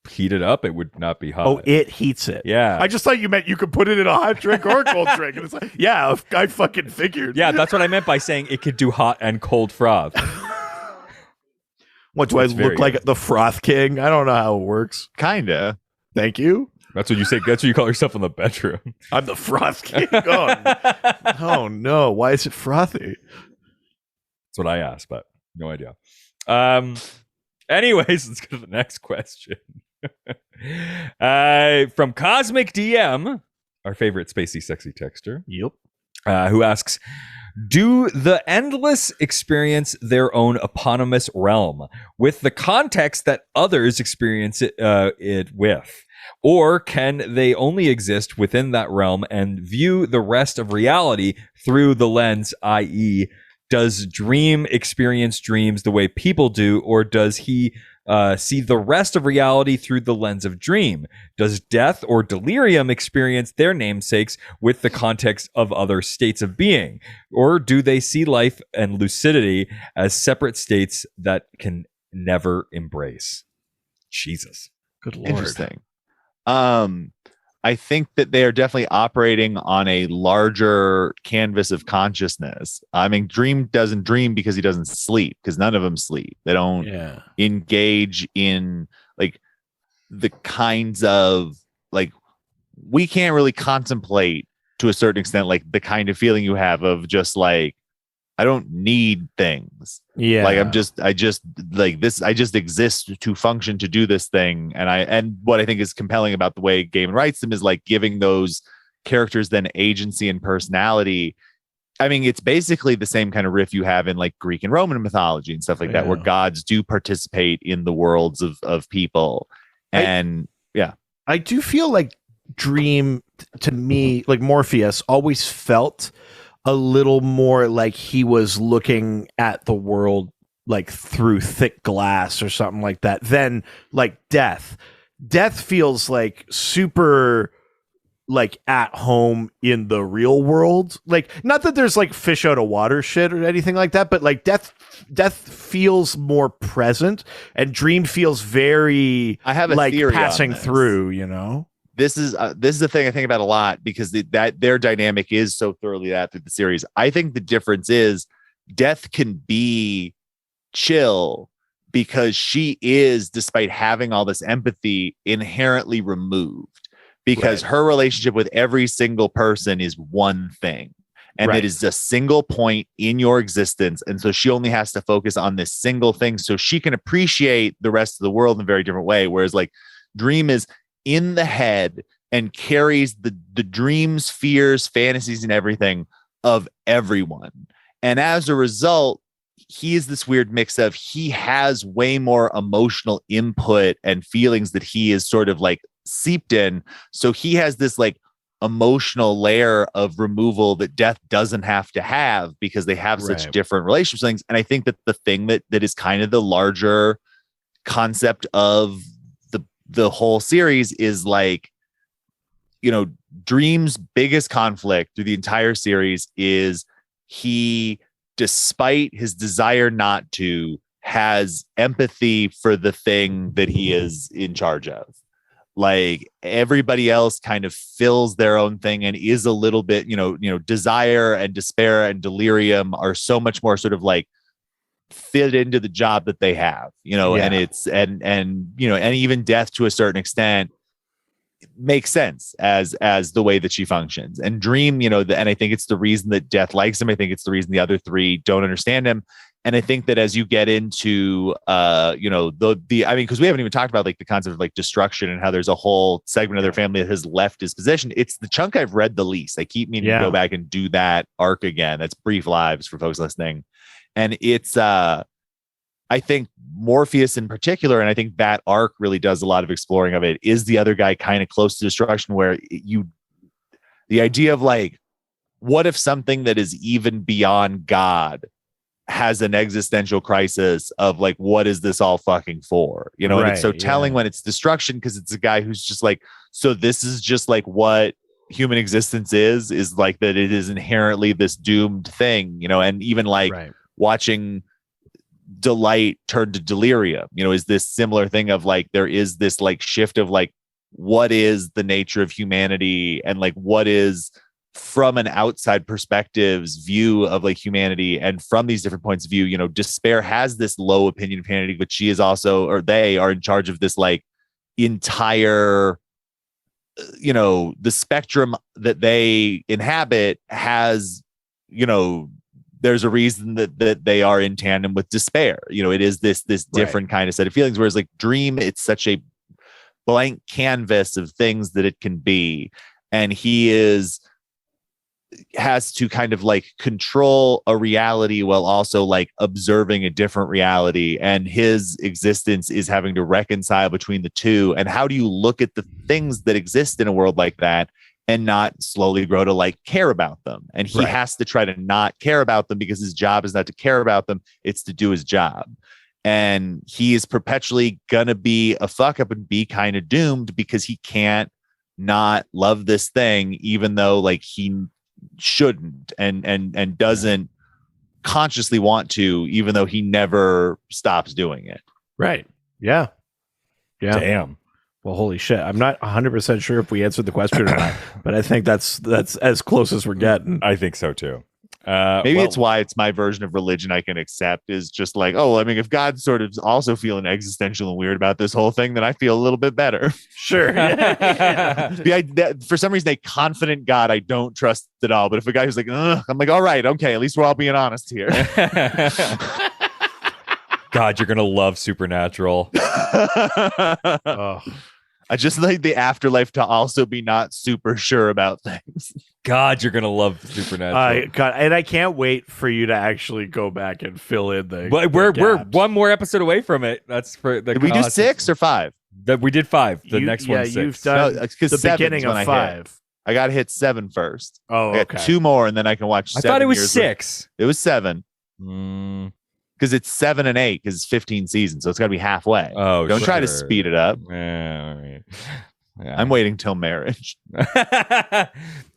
heat it up, it would not be hot. Oh, it heats it. yeah. I just thought you meant you could put it in a hot drink or a cold drink. And it's like, yeah, I fucking figured. Yeah, that's what I meant by saying it could do hot and cold froth. What do It's I very look like? The Froth King? I don't know how it works. Kinda. Thank you. That's what you say. That's what you call yourself in the bedroom. I'm the Froth King. Oh no. Why is it frothy? That's what I asked, but no idea. Anyways, let's go to the next question. From Cosmic DM, our favorite spacey sexy texter, Yep. who asks, Do the endless experience their own eponymous realm with the context that others experience it with? Or can they only exist within that realm and view the rest of reality through the lens, i.e., does Dream experience dreams the way people do, or does he see the rest of reality through the lens of Dream? Does Death or Delirium experience their namesakes with the context of other states of being? Or do they see life and lucidity as separate states that can never embrace? Jesus. Good Lord. Interesting. I think that they are definitely operating on a larger canvas of consciousness. I mean, Dream doesn't dream because he doesn't sleep, because none of them sleep. They don't engage in like the kinds of like, we can't really contemplate to a certain extent, like the kind of feeling you have of just like, I don't need things. Yeah. Like I just exist to function, to do this thing. And what I think is compelling about the way Gaiman writes them is like giving those characters then agency and personality. I mean, it's basically the same kind of riff you have in like Greek and Roman mythology and stuff like that, where gods do participate in the worlds of people. And I do feel like Dream, to me, like Morpheus, always felt a little more like he was looking at the world like through thick glass or something like that than like Death. Death feels like super like at home in the real world. Like, not that there's like fish out of water shit or anything like that, but like Death feels more present, and Dream feels very I have a like theory passing on this. through, you know? This is the thing I think about a lot, because that their dynamic is so thoroughly that through the series. I think the difference is Death can be chill because she is, despite having all this empathy, inherently removed, because her relationship with every single person is one thing, and it is a single point in your existence. And so she only has to focus on this single thing so she can appreciate the rest of the world in a very different way. Whereas like Dream is in the head and carries the dreams, fears, fantasies, and everything of everyone. And as a result, he is this weird mix of, he has way more emotional input and feelings that he is sort of like seeped in. So he has this like emotional layer of removal that Death doesn't have to have, because they have such different relationship things. And I think that the thing that is kind of the larger concept of the whole series is like, you know, Dream's biggest conflict through the entire series is he, despite his desire not to, has empathy for the thing that he is in charge of. Like everybody else kind of fills their own thing and is a little bit, you know, desire and despair and delirium are so much more sort of like fit into the job that they have, you know, and it's, and, you know, and even Death to a certain extent makes sense as the way that she functions. And Dream, you know, and I think it's the reason that Death likes him. I think it's the reason the other three don't understand him. And I think that as you get into, you know, the I mean, because we haven't even talked about like the concept of like destruction and how there's a whole segment of their family that has left his position. It's the chunk I've read the least. I keep meaning to go back and do that arc again. That's Brief Lives for folks listening. And it's, I think Morpheus in particular, and I think that arc really does a lot of exploring of it, is the other guy kind of close to destruction, where the idea of like, what if something that is even beyond God has an existential crisis of like, what is this all fucking for? You know, and it's so telling when it's destruction, because it's a guy who's just like, so this is just like what human existence is like, that it is inherently this doomed thing, you know. And even like watching delight turn to delirium, you know, is this similar thing of like, there is this like shift of like, what is the nature of humanity, and like what is, from an outside perspective's view of like humanity, and from these different points of view, you know, Despair has this low opinion of humanity, but she is also, or they are in charge of this like entire, you know, the spectrum that they inhabit has, you know, there's a reason that they are in tandem with Despair. You know, it is this different kind of set of feelings. Whereas like Dream, it's such a blank canvas of things that it can be. And he is has to kind of like control a reality while also like observing a different reality, and his existence is having to reconcile between the two. And how do you look at the things that exist in a world like that and not slowly grow to like care about them? And he has to try to not care about them because his job is not to care about them, it's to do his job. And he is perpetually gonna be a fuck up and be kind of doomed because he can't not love this thing, even though like he shouldn't and doesn't consciously want to, even though he never stops doing it. Right. Yeah. Damn. Well, holy shit. I'm not 100% sure if we answered the question or not, but I think that's as close as we're getting. I think so too. Maybe it's why it's my version of religion I can accept, is just like, oh, I mean, if God's sort of also feeling existential and weird about this whole thing, then I feel a little bit better. Sure. For some reason, a confident God I don't trust at all. But if a guy who's like, ugh, I'm like, all right, okay, at least we're all being honest here. God, you're gonna love Supernatural. Oh. I just like the afterlife to also be not super sure about things. God, you're gonna love Supernatural. God, and I can't wait for you to actually go back and fill in the. But we're one more episode away from it. That's for the. Did we do 6 or 5? That we did 5. The next one, 6. You've done the beginning of 5. I got to hit 7 first. Oh, I got 2 more, and then I can watch. I thought it was 6. It was 7. Because it's 7 and 8 because it's 15 seasons, so it's got to be halfway. Oh, don't try to speed it up. Yeah, all right. Yeah. I'm waiting till marriage. I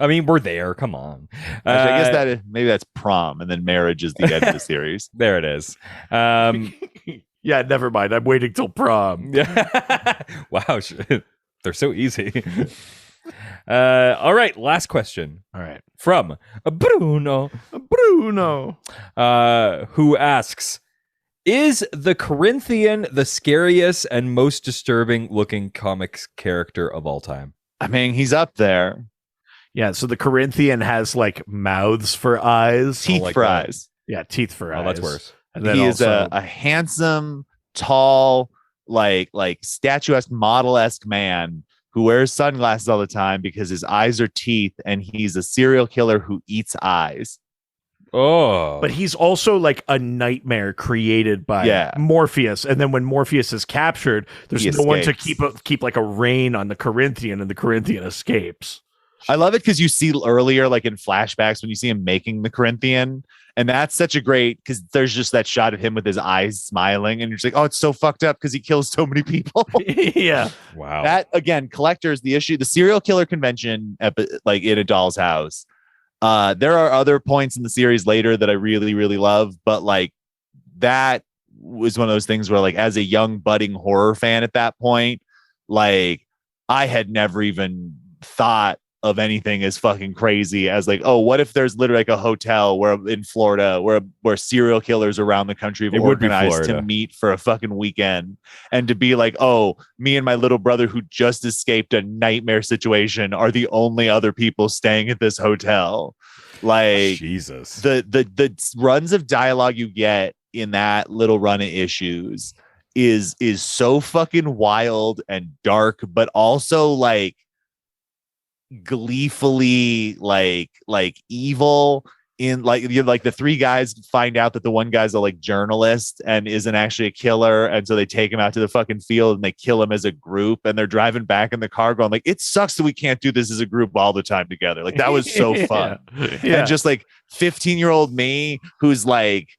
mean, we're there. Come on. Actually, I guess maybe that's prom, and then marriage is the end of the series. There it is. Yeah, never mind. I'm waiting till prom. Wow, they're so easy. All right, last question. All right, from Bruno, who asks, is the Corinthian the scariest and most disturbing looking comics character of all time? I mean, he's up there. Yeah, so the Corinthian has like mouths for eyes, teeth for eyes. Yeah, teeth for eyes. Oh, that's worse. And then he is a handsome, tall, like statuesque, model-esque man who wears sunglasses all the time because his eyes are teeth, and he's a serial killer who eats eyes. Oh. But he's also like a nightmare created by Morpheus. And then when Morpheus is captured, there's no one to keep like a rein on the Corinthian, and the Corinthian escapes. I love it because you see earlier, like in flashbacks, when you see him making the Corinthian, and that's such a great, because there's just that shot of him with his eyes smiling, and you're just like, oh, it's so fucked up because he kills so many people. Yeah. Wow. That, again, collectors, the issue, the serial killer convention, like in A Doll's House. There are other points in the series later that I really, really love, but like that was one of those things where, like, as a young budding horror fan at that point, like I had never even thought of anything as fucking crazy as like, oh, what if there's literally like a hotel where in Florida where serial killers around the country have organized to meet for a fucking weekend, and to be like, oh, me and my little brother who just escaped a nightmare situation are the only other people staying at this hotel. Like, Jesus, the runs of dialogue you get in that little run of issues is so fucking wild and dark, but also like gleefully like evil. In like, you're like, the 3 guys find out that the one guy's a like journalist and isn't actually a killer, and so they take him out to the fucking field and they kill him as a group, and they're driving back in the car going like, it sucks that we can't do this as a group all the time together. Like, that was so fun. And just like 15-year-old me who's like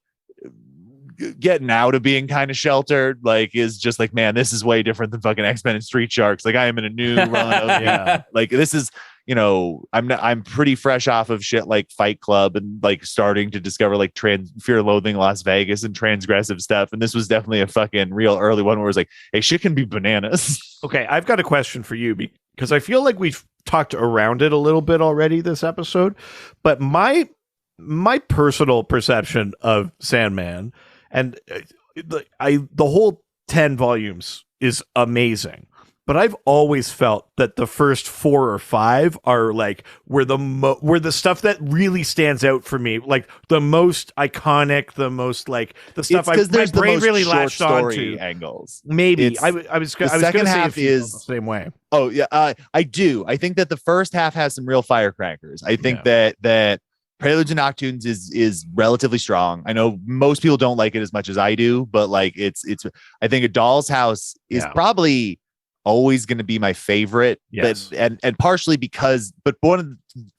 getting out of being kind of sheltered, like, is just like, man, this is way different than fucking X-Men and Street Sharks. Like, I am in a new run of like, this is, you know, I'm pretty fresh off of shit like Fight Club and like starting to discover like Fear and Loathing Las Vegas and transgressive stuff, and this was definitely a fucking real early one where it was like, hey, shit can be bananas. Okay, I've got a question for you, because I feel like we've talked around it a little bit already this episode, but my personal perception of Sandman, and the whole 10 volumes is amazing, but I've always felt that the first 4 or 5 are like where the stuff that really stands out for me, like the most iconic, the most like the stuff my brain really latched on to. Angles. Maybe I was going to say the same way. Oh yeah, I do. I think that the first half has some real firecrackers. I think that Preludes and Nocturnes is relatively strong. I know most people don't like it as much as I do, but like it's I think A Doll's House is probably always going to be my favorite. Yes. But, and partially because, but one of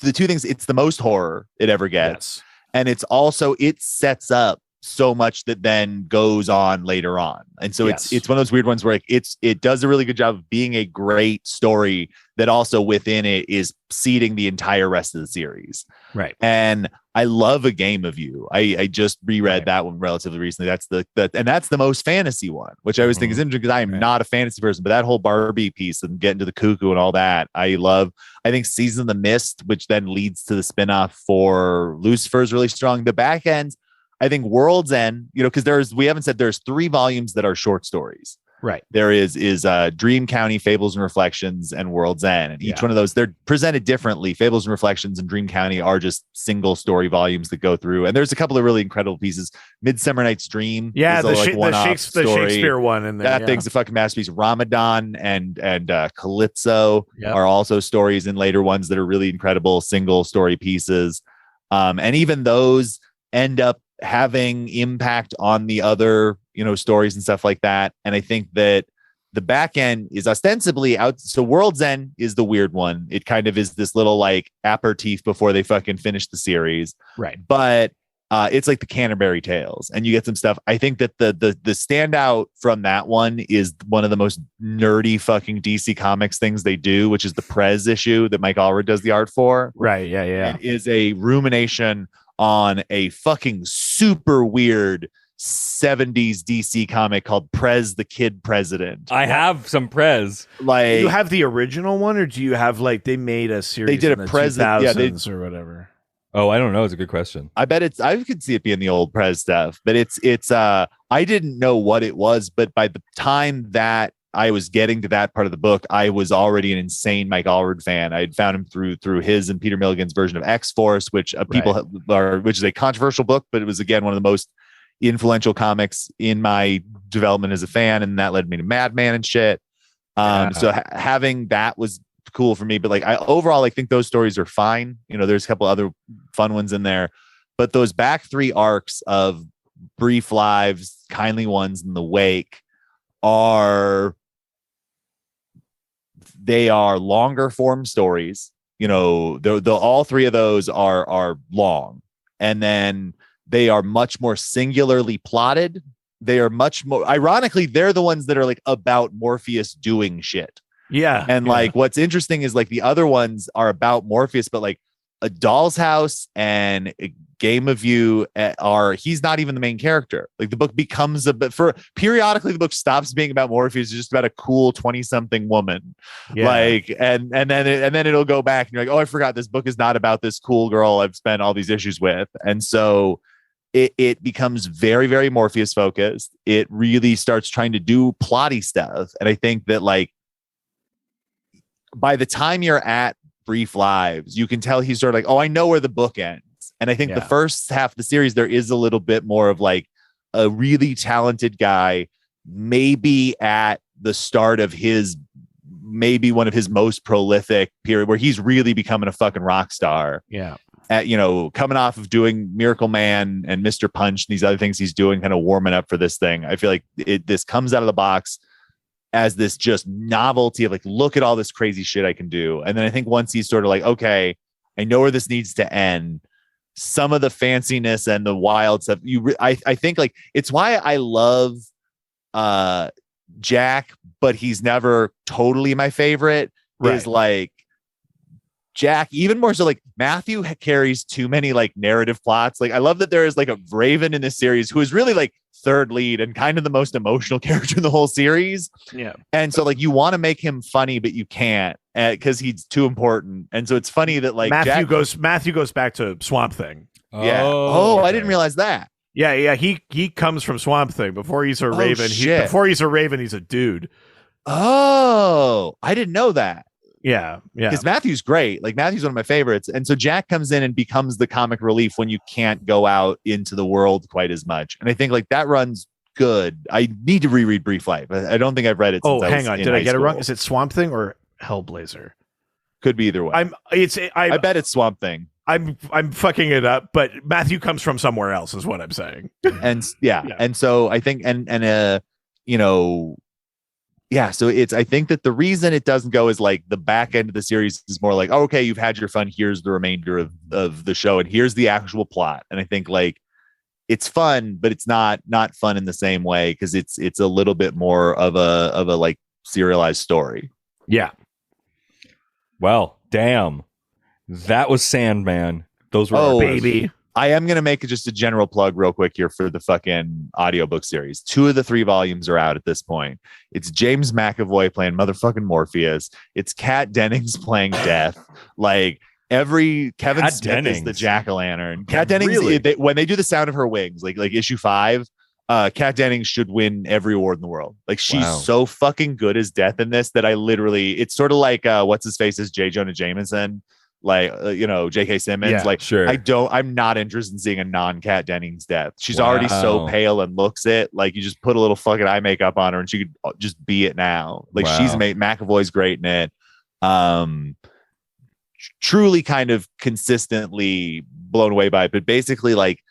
the two things, it's the most horror it ever gets. Yes. And it's also, it sets up so much that then goes on later on. And so it's one of those weird ones where it does a really good job of being a great story that also within it is seeding the entire rest of the series. Right. And I love A Game of You. I just reread that one relatively recently. That's that's the most fantasy one, which I always think is interesting because I am not a fantasy person, but that whole Barbie piece and getting to the cuckoo and all that, I love. I think Season of the Mist, which then leads to the spinoff for Lucifer, is really strong. The back end, I think World's End, because we haven't said there's 3 volumes that are short stories. Right. There is Dream County, Fables and Reflections, and World's End. And each one of those, they're presented differently. Fables and Reflections and Dream County are just single story volumes that go through. And there's a couple of really incredible pieces. Midsummer Night's Dream. Yeah, the Shakespeare one in there. That thing's a fucking masterpiece. Ramadan and Calypso are also stories and later ones that are really incredible single story pieces. And even those end up having impact on the other stories and stuff like that. And I think that the back end is ostensibly out. So World's End is the weird one. It kind of is this little like aperitif before they fucking finish the series, right? But it's like the Canterbury Tales, and you get some stuff. I think that the standout from that one is one of the most nerdy fucking DC Comics things they do, which is the Prez issue that Mike Allred does the art for. Right. Yeah. It is a rumination on a fucking super weird 70s DC comic called Prez the Kid President. I have some Prez. Like, you have the original one, or do you have like they made a series? They did a Prez, or whatever. Oh, I don't know. It's a good question. I bet I could see it being the old Prez stuff, but it's I didn't know what it was, but by the time that I was getting to that part of the book, I was already an insane Mike Allred fan. I had found him through his and Peter Milligan's version of X-Force, which which is a controversial book, but it was again one of the most influential comics in my development as a fan, and that led me to Madman and shit. So having that was cool for me, but like I overall think those stories are fine. There's a couple other fun ones in there, but those back 3 arcs of Brief Lives, Kindly Ones, and The Wake they are longer form stories. All 3 of those are long, and then they are much more singularly plotted. They are much more, ironically, they're the ones that are like about Morpheus doing shit. Yeah. And like, what's interesting is like the other ones are about Morpheus, but like A Doll's House and A Game of You he's not even the main character. Like the book becomes periodically the book stops being about Morpheus. It's just about a cool 20-something woman. Yeah. Like, and then it'll go back and you're like, oh, I forgot this book is not about this cool girl I've spent all these issues with. And so it becomes very, very Morpheus focused. It really starts trying to do plotty stuff. And I think that like by the time you're at Brief Lives, you can tell he's sort of like, oh, I know where the book ends. And I think the first half of the series, there is a little bit more of like a really talented guy, maybe at the start of maybe one of his most prolific period where he's really becoming a fucking rock star. Yeah. Coming off of doing Miracle Man and Mr. Punch and these other things he's doing, kind of warming up for this thing. I feel like this comes out of the box as this just novelty of like, look at all this crazy shit I can do. And then I think once he's sort of like, okay, I know where this needs to end. Some of the fanciness and the wild stuff, I think like it's why I love Jack, but he's never totally my favorite. Right. Is like Jack, even more so like Matthew carries too many like narrative plots. Like I love that there is like a Raven in this series who is really like third lead and kind of the most emotional character in the whole series. Yeah. And so like you want to make him funny, but you can't because he's too important. And so it's funny that like Matthew goes back to Swamp Thing. Yeah. Oh, okay. I didn't realize that. Yeah. He comes from Swamp Thing before he's a Raven. Before he's a Raven, he's a dude. Oh, I didn't know that. Yeah. Because Matthew's great. Like Matthew's one of my favorites. And so Jack comes in and becomes the comic relief when you can't go out into the world quite as much. And I think like that runs good. I need to reread Brief Life. I don't think I've read it since I was hang on. in Did I high get it wrong? school. Is it Swamp Thing or Hellblazer? Could be either way. I bet it's Swamp Thing. I'm fucking it up, but Matthew comes from somewhere else, is what I'm saying. And and so I think you know, yeah, so I think that the reason it doesn't go is like the back end of the series is more like, oh, okay, you've had your fun, here's the remainder of the show, and here's the actual plot. And I think like it's fun, but it's not fun in the same way because it's a little bit more of a like serialized story. Yeah. Well, damn. That was Sandman. Those were our baby. I am going to make just a general plug real quick here for the fucking audiobook series. 2 of the 3 volumes are out at this point. It's James McAvoy playing motherfucking Morpheus. It's Kat Dennings playing Death. Like Kevin Kat Smith Dennings is the Jack-o'-lantern. Kat Dennings, Really? when they do the sound of her wings, like issue 5, Kat Dennings should win every award in the world. Like she's so fucking good as Death in this that I literally, it's sort of like what's his face is J. Jonah Jameson. Like J.K. Simmons. Yeah, like sure. I'm not interested in seeing a non-Kat Dennings Death. She's already so pale and looks it. Like you just put a little fucking eye makeup on her and she could just be it now. Like she's McAvoy's great in it. Truly kind of consistently blown away by it. But basically like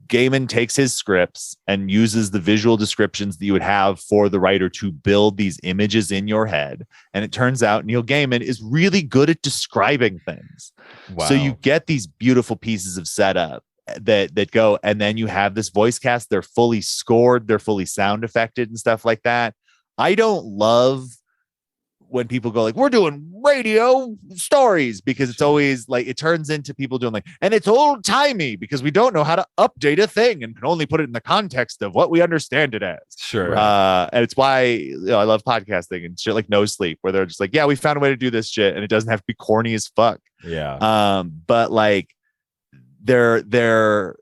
Gaiman takes his scripts and uses the visual descriptions that you would have for the writer to build these images in your head. And it turns out Neil Gaiman is really good at describing things. Wow. So you get these beautiful pieces of setup that go, and then you have this voice cast. They're fully scored. They're fully sound affected and stuff like that. I don't love when people go like, we're doing radio stories, because it's always like, it turns into people doing like, and it's old timey because we don't know how to update a thing and can only put it in the context of what we understand it as. Sure. And it's why I love podcasting and shit like No Sleep, where they're just like, yeah, we found a way to do this shit and it doesn't have to be corny as fuck. Yeah. But like they're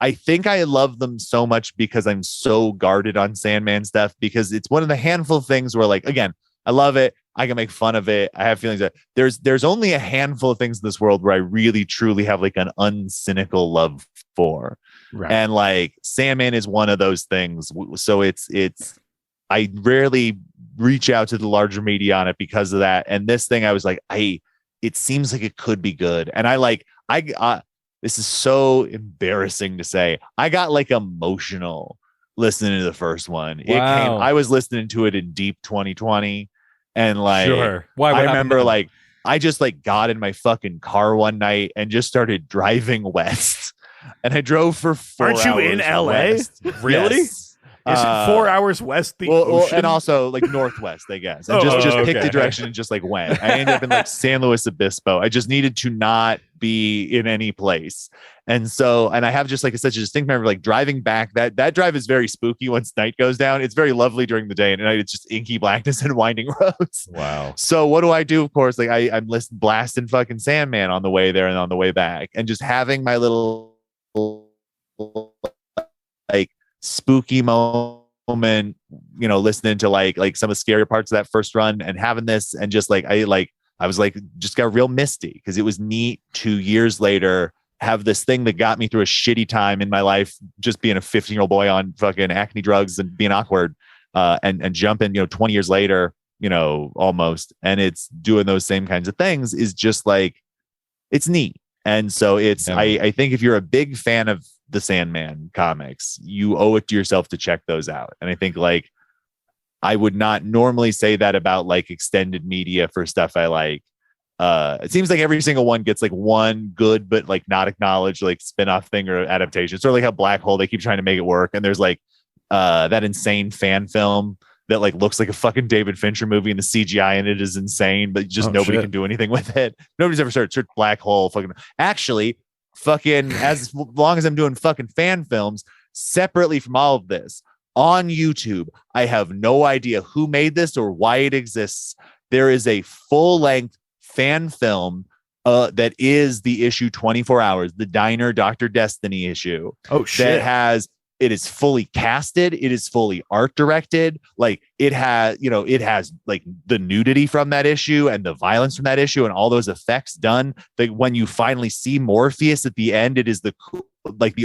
I think I love them so much because I'm so guarded on Sandman stuff, because it's one of the handful of things where like, again, I love it. I can make fun of it. I have feelings that there's only a handful of things in this world where I really truly have like an uncynical love for. Right. And like Sandman is one of those things. So it's I rarely reach out to the larger media on it because of that. And this thing I was like, it seems like it could be good. And this is so embarrassing to say. I got like emotional listening to the first one. Wow. I was listening to it in deep 2020. And like, sure. I remember like, I just like got in my fucking car one night and just started driving west. And I drove for 4 hours. Aren't you in LA? West. Really? Yes. Is it 4 hours west the ocean? And also like northwest, I guess. And just picked the direction and just like went. I ended up in like San Luis Obispo. I just needed to not be in any place. And so, and I have just like such a distinct memory of like driving back. That drive is very spooky once night goes down. It's very lovely during the day, and at night it's just inky blackness and winding roads. Wow. So what do I do? Of course, like I'm blasting fucking Sandman on the way there and on the way back, and just having my little like spooky moment, listening to like some of the scarier parts of that first run, and having this, and just like I was like just got real misty, because it was neat 2 years later have this thing that got me through a shitty time in my life, just being a 15-year-old boy on fucking acne drugs and being awkward, and jumping 20 years later, almost, and it's doing those same kinds of things, is just like, it's neat. And so I think if you're a big fan of the Sandman comics, you owe it to yourself to check those out. And I think like I would not normally say that about like extended media for stuff I like. It seems like every single one gets like one good but like not acknowledged like spin-off thing or adaptation. It's sort of like a Black Hole, they keep trying to make it work, and there's like that insane fan film that like looks like a fucking David Fincher movie, and the CGI in it is insane, but just nobody can do anything with it. Nobody's ever searched Black Hole. Actually, as long as I'm doing fucking fan films separately from all of this on YouTube, I have no idea who made this or why it exists. There is a full-length fan film that is the issue 24 Hours, the Diner Dr. Destiny issue. Oh shit! That has It is fully casted. It is fully art directed. Like it has like the nudity from that issue and the violence from that issue and all those effects done. Like when you finally see Morpheus at the end, it is the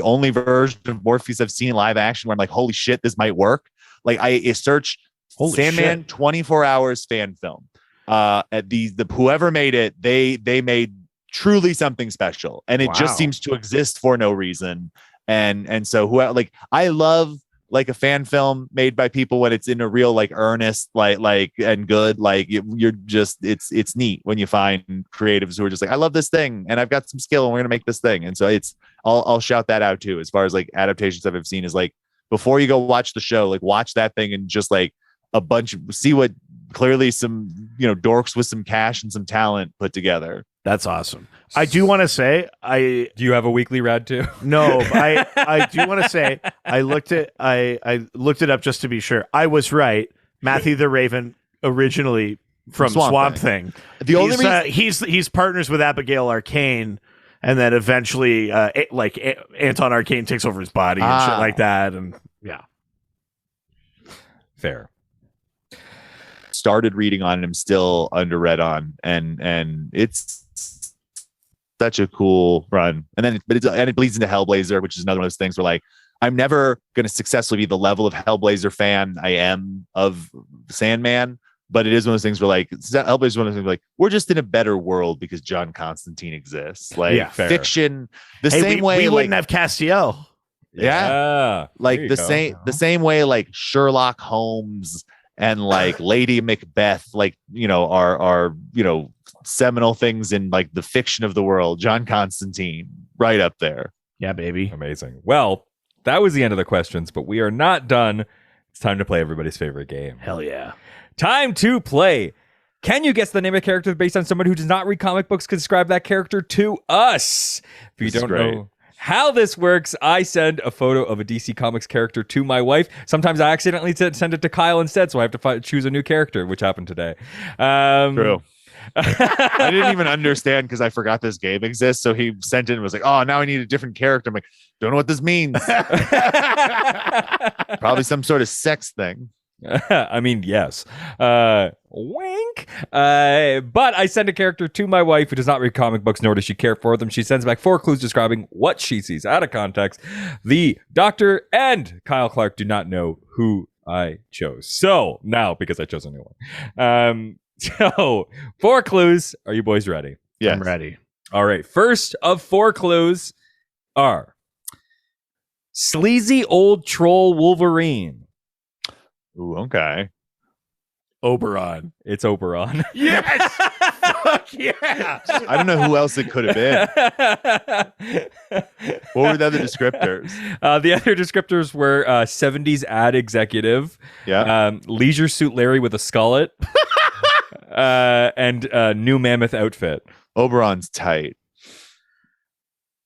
only version of Morpheus I've seen in live action where I'm like, holy shit, this might work. Like I search Sandman shit. 24 hours fan film. At the whoever made it, they made truly something special, and it just seems to exist for no reason. And so I love like a fan film made by people when it's in a real like earnest like and good, like you're just it's neat when you find creatives who are just like, I love this thing and I've got some skill and we're gonna make this thing. And so I'll shout that out too. As far as like adaptations I've seen is like, before you go watch the show, like watch that thing and just like see what clearly some dorks with some cash and some talent put together. That's awesome. I do want to say, do you have a weekly rad too? No, I do want to say I looked it up just to be sure. I was right. Matthew the Raven, originally from Swamp Thing. The only reason he's partners with Abigail Arcane, and then eventually Anton Arcane takes over his body and shit like that, and yeah, fair. Started reading on and I'm still underread on, and it's such a cool run. And then it bleeds into Hellblazer, which is another one of those things where like I'm never going to successfully be the level of Hellblazer fan I am of Sandman, but it is one of those things where like Hellblazer is one of those things like we're just in a better world because John Constantine exists. Like fiction, same way we wouldn't have Castiel. Yeah. Like the same way like Sherlock Holmes and like Lady Macbeth, like, are seminal things in like the fiction of the world. John Constantine, right up there. Yeah, baby. Amazing. Well, that was the end of the questions, but we are not done. It's time to play everybody's favorite game. Hell yeah. Time to play. Can you guess the name of a character based on someone who does not read comic books? Can describe that character to us. If you don't know how this works, I send a photo of a DC Comics character to my wife. Sometimes I accidentally send it to Kyle instead, so I have to choose a new character, which happened today. True. I didn't even understand because I forgot this game exists. So he sent it and was like, oh, now I need a different character. I'm like, don't know what this means. Probably some sort of sex thing. I mean, yes. Wink. But I send a character to my wife who does not read comic books, nor does she care for them. She sends back 4 clues describing what she sees out of context. The Doctor and Kyle Clark do not know who I chose. So now, because I chose a new one. So 4 clues. Are you boys ready? Yes. I'm ready. All right. First of 4 clues are sleazy old troll Wolverine. Ooh, okay. Oberon. It's Oberon. Yes! Fuck yeah! I don't know who else it could have been. What were the other descriptors? The other descriptors were 70s ad executive, leisure suit Larry with a skullet, and new mammoth outfit. Oberon's tight.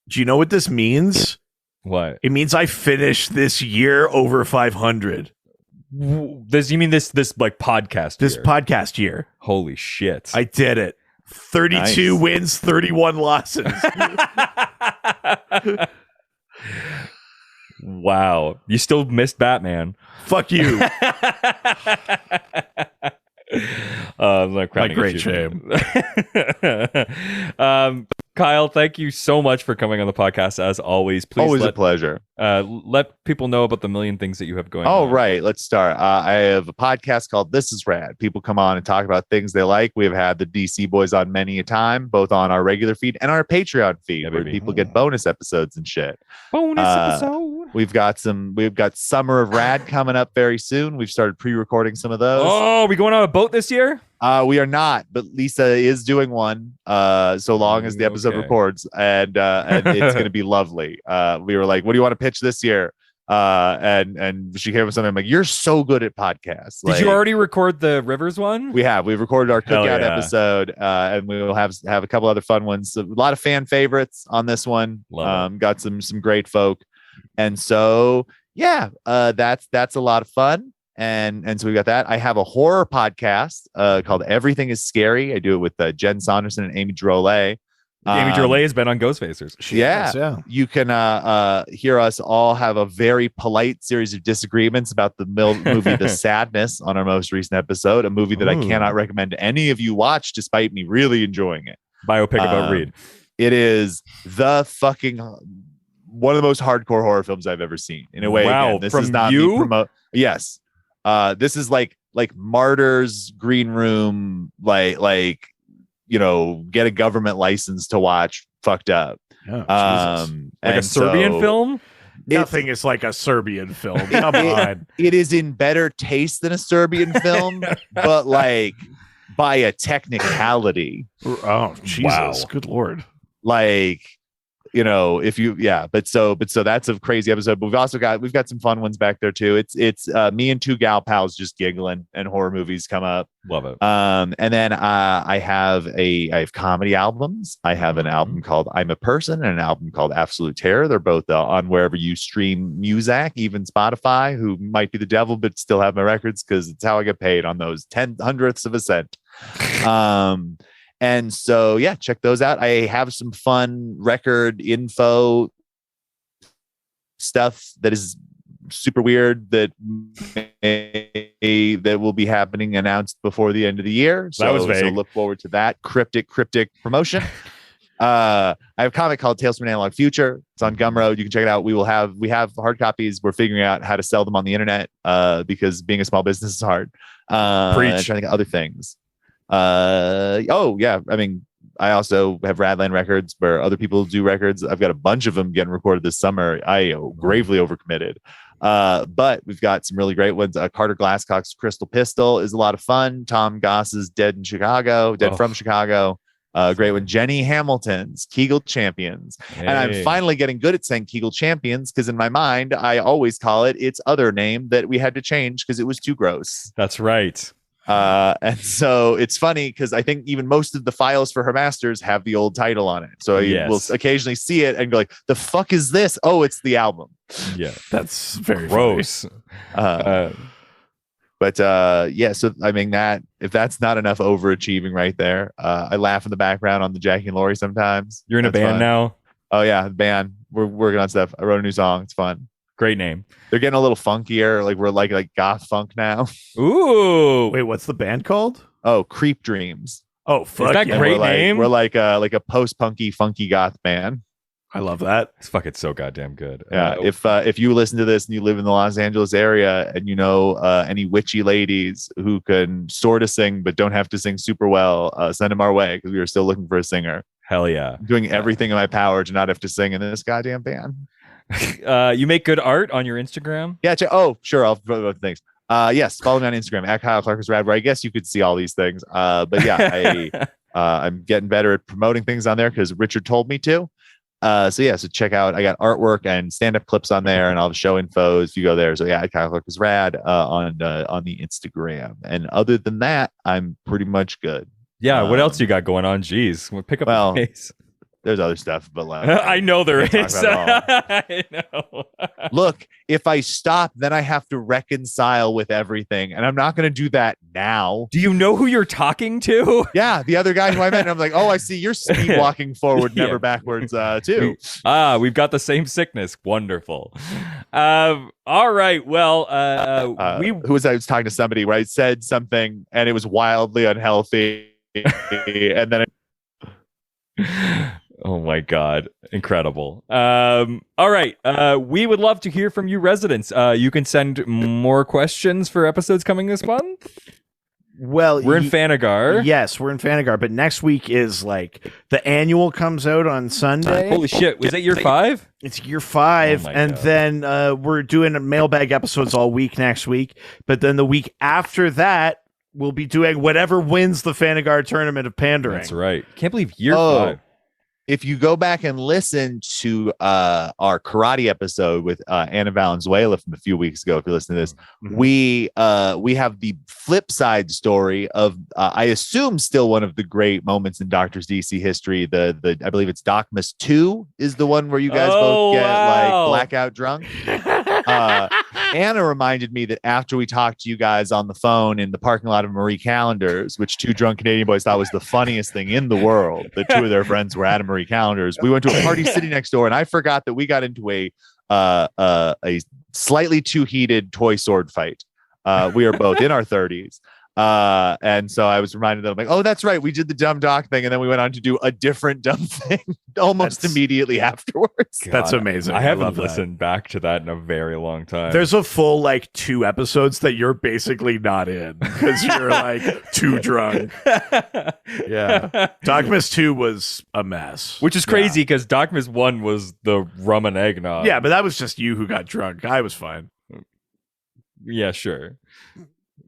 Do you know what this means? What? It means I finished this year over 500. You mean this like podcast this year? Podcast year? Holy shit. I did it. 32 wins, 31 losses. Wow. You still missed Batman. Fuck you. My great shame. Kyle, thank you so much for coming on the podcast as always. Please always a pleasure. Let people know about the million things that you have going on. Oh, right. Let's start. I have a podcast called This Is Rad. People come on and talk about things they like. We have had the DC boys on many a time, both on our regular feed and our Patreon feed, where people get bonus episodes and shit. Bonus episode. We've got Summer of Rad coming up very soon. We've started pre-recording some of those. Oh, are we going on a boat this year? We are not, but Lisa is doing one so long as the episode records, and it's going to be lovely. We were like, what do you want to pitch this year? And she came with something. I'm like, you're so good at podcasts. Did you already record the Rivers one? We have. We've recorded our cookout episode, and we will have a couple other fun ones. A lot of fan favorites on this one. Got some great folk, and so that's a lot of fun. And so we got that. I have a horror podcast called Everything is Scary. I do it with Jen Saunderson and Amy Drolet. Amy Drolet has been on Ghostfacers. Yeah. You can hear us all have a very polite series of disagreements about the movie The Sadness on our most recent episode, a movie that I cannot recommend any of you watch despite me really enjoying it. Biopic about Reed. It is the fucking one of the most hardcore horror films I've ever seen. In a way, wow, again, this from is not you? me promote. Yes, this is like Martyrs, Green Room, like get a government license to watch. Fucked up. Oh, like a Serbian film. Nothing is like a Serbian film. Come on. It is in better taste than a Serbian film, but like by a technicality. Oh, Jesus. Wow. Good Lord. Like, if you, but so that's a crazy episode, but we've got some fun ones back there too. It's me and two gal pals just giggling and horror movies come up. Love it. And then I have comedy albums. I have an album called I'm a Person and an album called Absolute Terror. They're both on wherever you stream music, even Spotify, who might be the devil, but still have my records because it's how I get paid on those 0.1 of a cent. And so, check those out. I have some fun record info stuff that is super weird that will be happening, announced before the end of the year. That was vague. So look forward to that cryptic promotion. I have a comic called Tales from an Analog Future. It's on Gumroad. You can check it out. We have hard copies. We're figuring out how to sell them on the internet because being a small business is hard. Preach. I'm trying to think of other things. I mean, I also have Radland Records where other people do records. I've got a bunch of them getting recorded this summer. I gravely overcommitted, but we've got some really great ones. Carter Glasscock's Crystal Pistol is a lot of fun. Tom Goss's Dead from Chicago. Great one. Jenny Hamilton's Kegel Champions. Hey. And I'm finally getting good at saying Kegel Champions because in my mind I always call it its other name that we had to change because it was too gross. That's right. And so it's funny because I think even most of the files for her masters have the old title on it. So you will occasionally see it and go like, the fuck is this? Oh, it's the album. Yeah. That's very Gross. So I mean, that if that's not enough overachieving right there, I laugh in the background on the Jackie and Laurie sometimes. You're in a band now? Oh yeah, the band. We're working on stuff. I wrote a new song. It's fun. Great name. They're getting a little funkier. Like we're like goth funk now. Ooh. Wait, what's the band called? Oh, Creep Dreams. Oh, fuck. Is that yeah. great name? We're like a post-punky, funky goth band. I love that. It's fucking so goddamn good. Yeah. If you listen to this and you live in the Los Angeles area and any witchy ladies who can sort of sing but don't have to sing super well, send them our way because we are still looking for a singer. Hell yeah. I'm doing everything in my power to not have to sing in this goddamn band. You make good art on your Instagram? Yeah. Sure. I'll throw both things. Yes. Follow me on Instagram at Kyle Clark is Rad, where I guess you could see all these things. But yeah, I'm getting better at promoting things on there because Richard told me to. So check out. I got artwork and stand-up clips on there, and I'll have show info if you go there. So yeah, Kyle Clark is Rad on the Instagram. And other than that, I'm pretty much good. Yeah. What else you got going on? Jeez, we'll pick up the pace. There's other stuff, but like, I know there is. I know. Look, if I stop, then I have to reconcile with everything, and I'm not going to do that now. Do you know who you're talking to? Yeah, the other guy who I met, and I'm like, oh, I see you're speed walking forward, never backwards, too. We've got the same sickness. Wonderful. All right. Well, who was I was talking to somebody where I said something and it was wildly unhealthy, and then. Oh my God. Incredible. All right. We would love to hear from you residents. You can send more questions for episodes coming this month. Well, we're in Fanagar. Yes, we're in Fanagar, but next week is like the annual comes out on Sunday. Holy shit. Was that year 5? It's year 5. And God. Then we're doing mailbag episodes all week next week. But then the week after that, we'll be doing whatever wins the Fanagar tournament of pandering. That's right. Can't believe year 5. If you go back and listen to our karate episode with Anna Valenzuela from a few weeks ago, if you listen to this, we have the flip side story of I assume still one of the great moments in Doctor's DC history. The I believe it's Docmas 2 is the one where you guys both get like blackout drunk. Anna reminded me that after we talked to you guys on the phone in the parking lot of Marie Callender's, which two drunk Canadian boys thought was the funniest thing in the world, that two of their friends were at a Marie Callender's. We went to a party sitting next door, and I forgot that we got into a slightly too heated toy sword fight. We are both in our 30s. And so I was reminded that I'm like, oh, that's right. We did the dumb doc thing. And then we went on to do a different dumb thing almost immediately afterwards. God, that's amazing. I haven't listened back to that in a very long time. There's a full 2 episodes that you're basically not in because you're too drunk. Yeah. Dogmas 2 was a mess. Which is crazy because Dogmas 1 was the rum and eggnog. Yeah, but that was just you who got drunk. I was fine. Yeah, sure.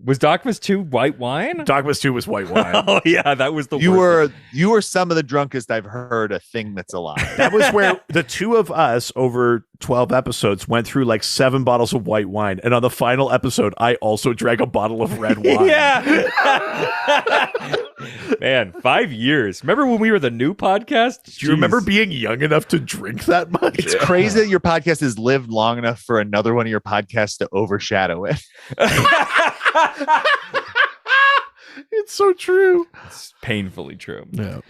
Was Dogmas 2 white wine? Dogmas 2 was white wine. Oh yeah, that was the worst. You were some of the drunkest I've heard a thing that's alive. That was where the two of us over 12 episodes went through 7 bottles of white wine, and on the final episode I also drank a bottle of red wine. Yeah. Man, 5 years. Remember when we were the new podcast? Do you remember being young enough to drink that much? It's crazy that your podcast has lived long enough for another one of your podcasts to overshadow it. It's so true. It's painfully true. Yeah.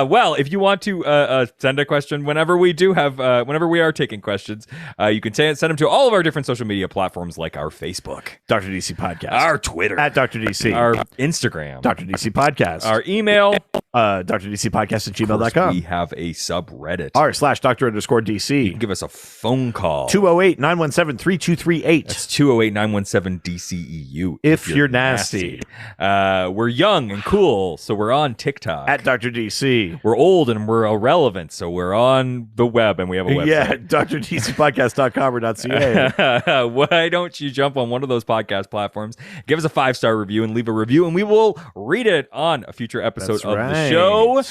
Well, if you want to send a question whenever we are taking questions, you can send them to all of our different social media platforms like our Facebook, Dr. DC Podcast, our Twitter, at Dr. DC, our Instagram, Dr. DC Podcast, our email, drdcpodcast@gmail.com. We have a subreddit, r/Dr_DC. You can give us a phone call, 208-917-3238. That's 208-917-DCEU. If you're nasty. We're young and cool, so we're on TikTok. At Dr. DC. We're old and we're irrelevant, so we're on the web and we have a website. Yeah, drdcpodcast.com or .ca. Why don't you jump on one of those podcast platforms, give us a 5-star review and leave a review, and we will read it on a future episode the show.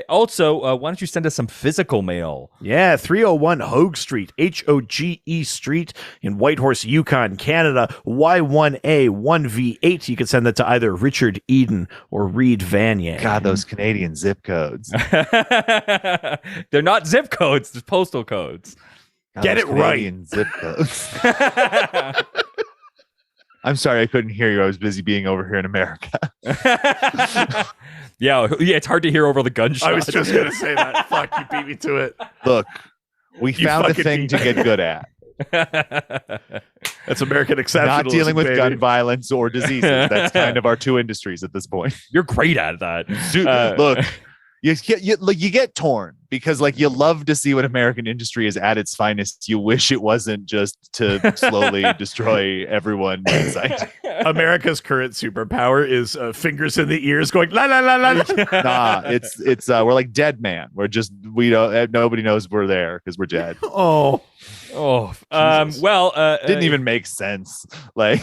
Also, why don't you send us some physical mail? Yeah, 301 Hogue Street, Hoge Street in Whitehorse, Yukon, Canada, Y1A1V8. You can send that to either Richard Eden or Reed Vanier. God, those Canadian zip codes. They're not zip codes, they're postal codes. God, get it Canadian right. Zip codes. I'm sorry I couldn't hear you. I was busy being over here in America. Yeah, it's hard to hear over the gunshot. I was just going to say that. Fuck, you beat me to it. Look, we found a thing to get good at. That's American exceptionalism. Not dealing with baby. gun violence or diseases. That's kind of our two industries at this point. You're great at that. Look, you get torn because you love to see what American industry is at its finest. You wish it wasn't just to slowly destroy everyone in sight. America's current superpower is fingers in the ears going la la la la. Nah, it's we're like Dead Man. We don't, nobody knows we're there because we're dead. Oh. Didn't even make sense. It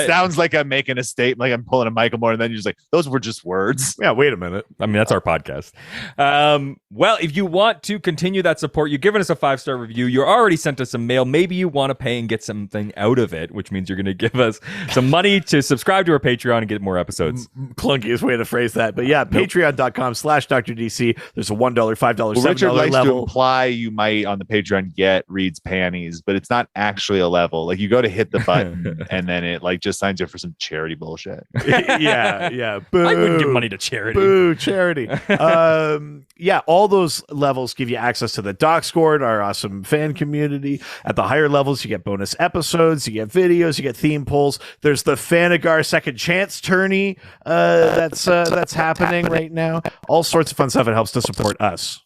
sounds like I'm making a statement, like I'm pulling a Michael Moore, and then you're just like, those were just words. Yeah, wait a minute. I mean, that's our podcast. Well, if you want to continue that support, you've given us a 5-star review, you already sent us some mail, maybe you want to pay and get something out of it, which means you're going to give us some money to subscribe to our Patreon and get more episodes. Clunkiest way to phrase that. But yeah, patreon.com/DrDC. There's a $1, $5, $7 Richard likes level. to imply you might on the Patreon get Reed's panties, but it's not actually a level. You go to hit the button and then it just signs you up for some charity bullshit. Yeah. Boo. I wouldn't give money to charity. Boo, charity. Yeah, all those levels give you access to the Discord, our awesome fan community. At the higher levels, you get bonus episodes, you get videos, you get theme polls. There's the Fanagar Second Chance tourney that's happening right now. All sorts of fun stuff. It helps to support us.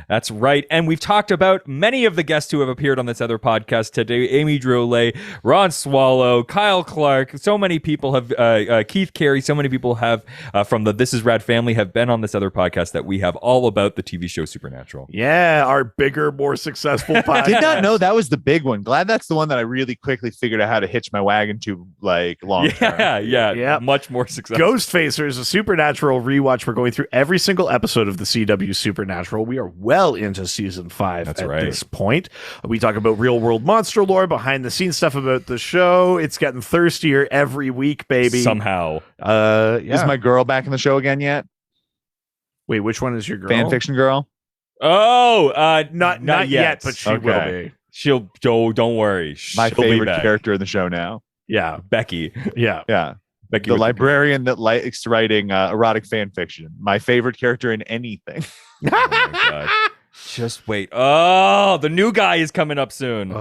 That's right. And we've talked about many of the guests who have appeared on this other podcast today. Amy Drolet, Ron Swallow, Kyle Clark. So many people have, Keith Carey, so many people have from the This Is Rad family have been on this other podcast that we have all about the TV show Supernatural. Yeah, our bigger, more successful podcast. Did not know that was the big one. Glad that's the one that I really quickly figured out how to hitch my wagon to long term. Yeah. Much more successful. Ghostfacers, a Supernatural rewatch. We're going through every single episode of the CW Supernatural. We are well into season 5 That's at right. this point. We talk about real world monster lore, behind the scenes stuff about the show. It's getting thirstier every week, baby. Somehow. Is my girl back in the show again yet? Wait, which one is your girl? Fan fiction girl? Oh, Not yet, but she will be. Don't worry. My She'll be favorite back. character in the show now. Yeah, Becky. Yeah. Yeah. Becky The with librarian that likes writing erotic fan fiction. My favorite character in anything. Oh my God. Just wait. Oh, the new guy is coming up soon.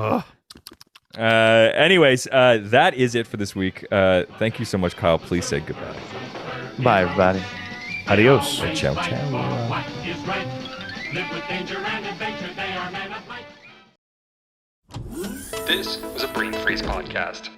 Anyways, that is it for this week. Thank you so much, Kyle. Please say goodbye. Bye, everybody. Adios. Ciao, ciao. What is right? Live with danger and adventure. They are men of might. This was a Brain Freeze podcast.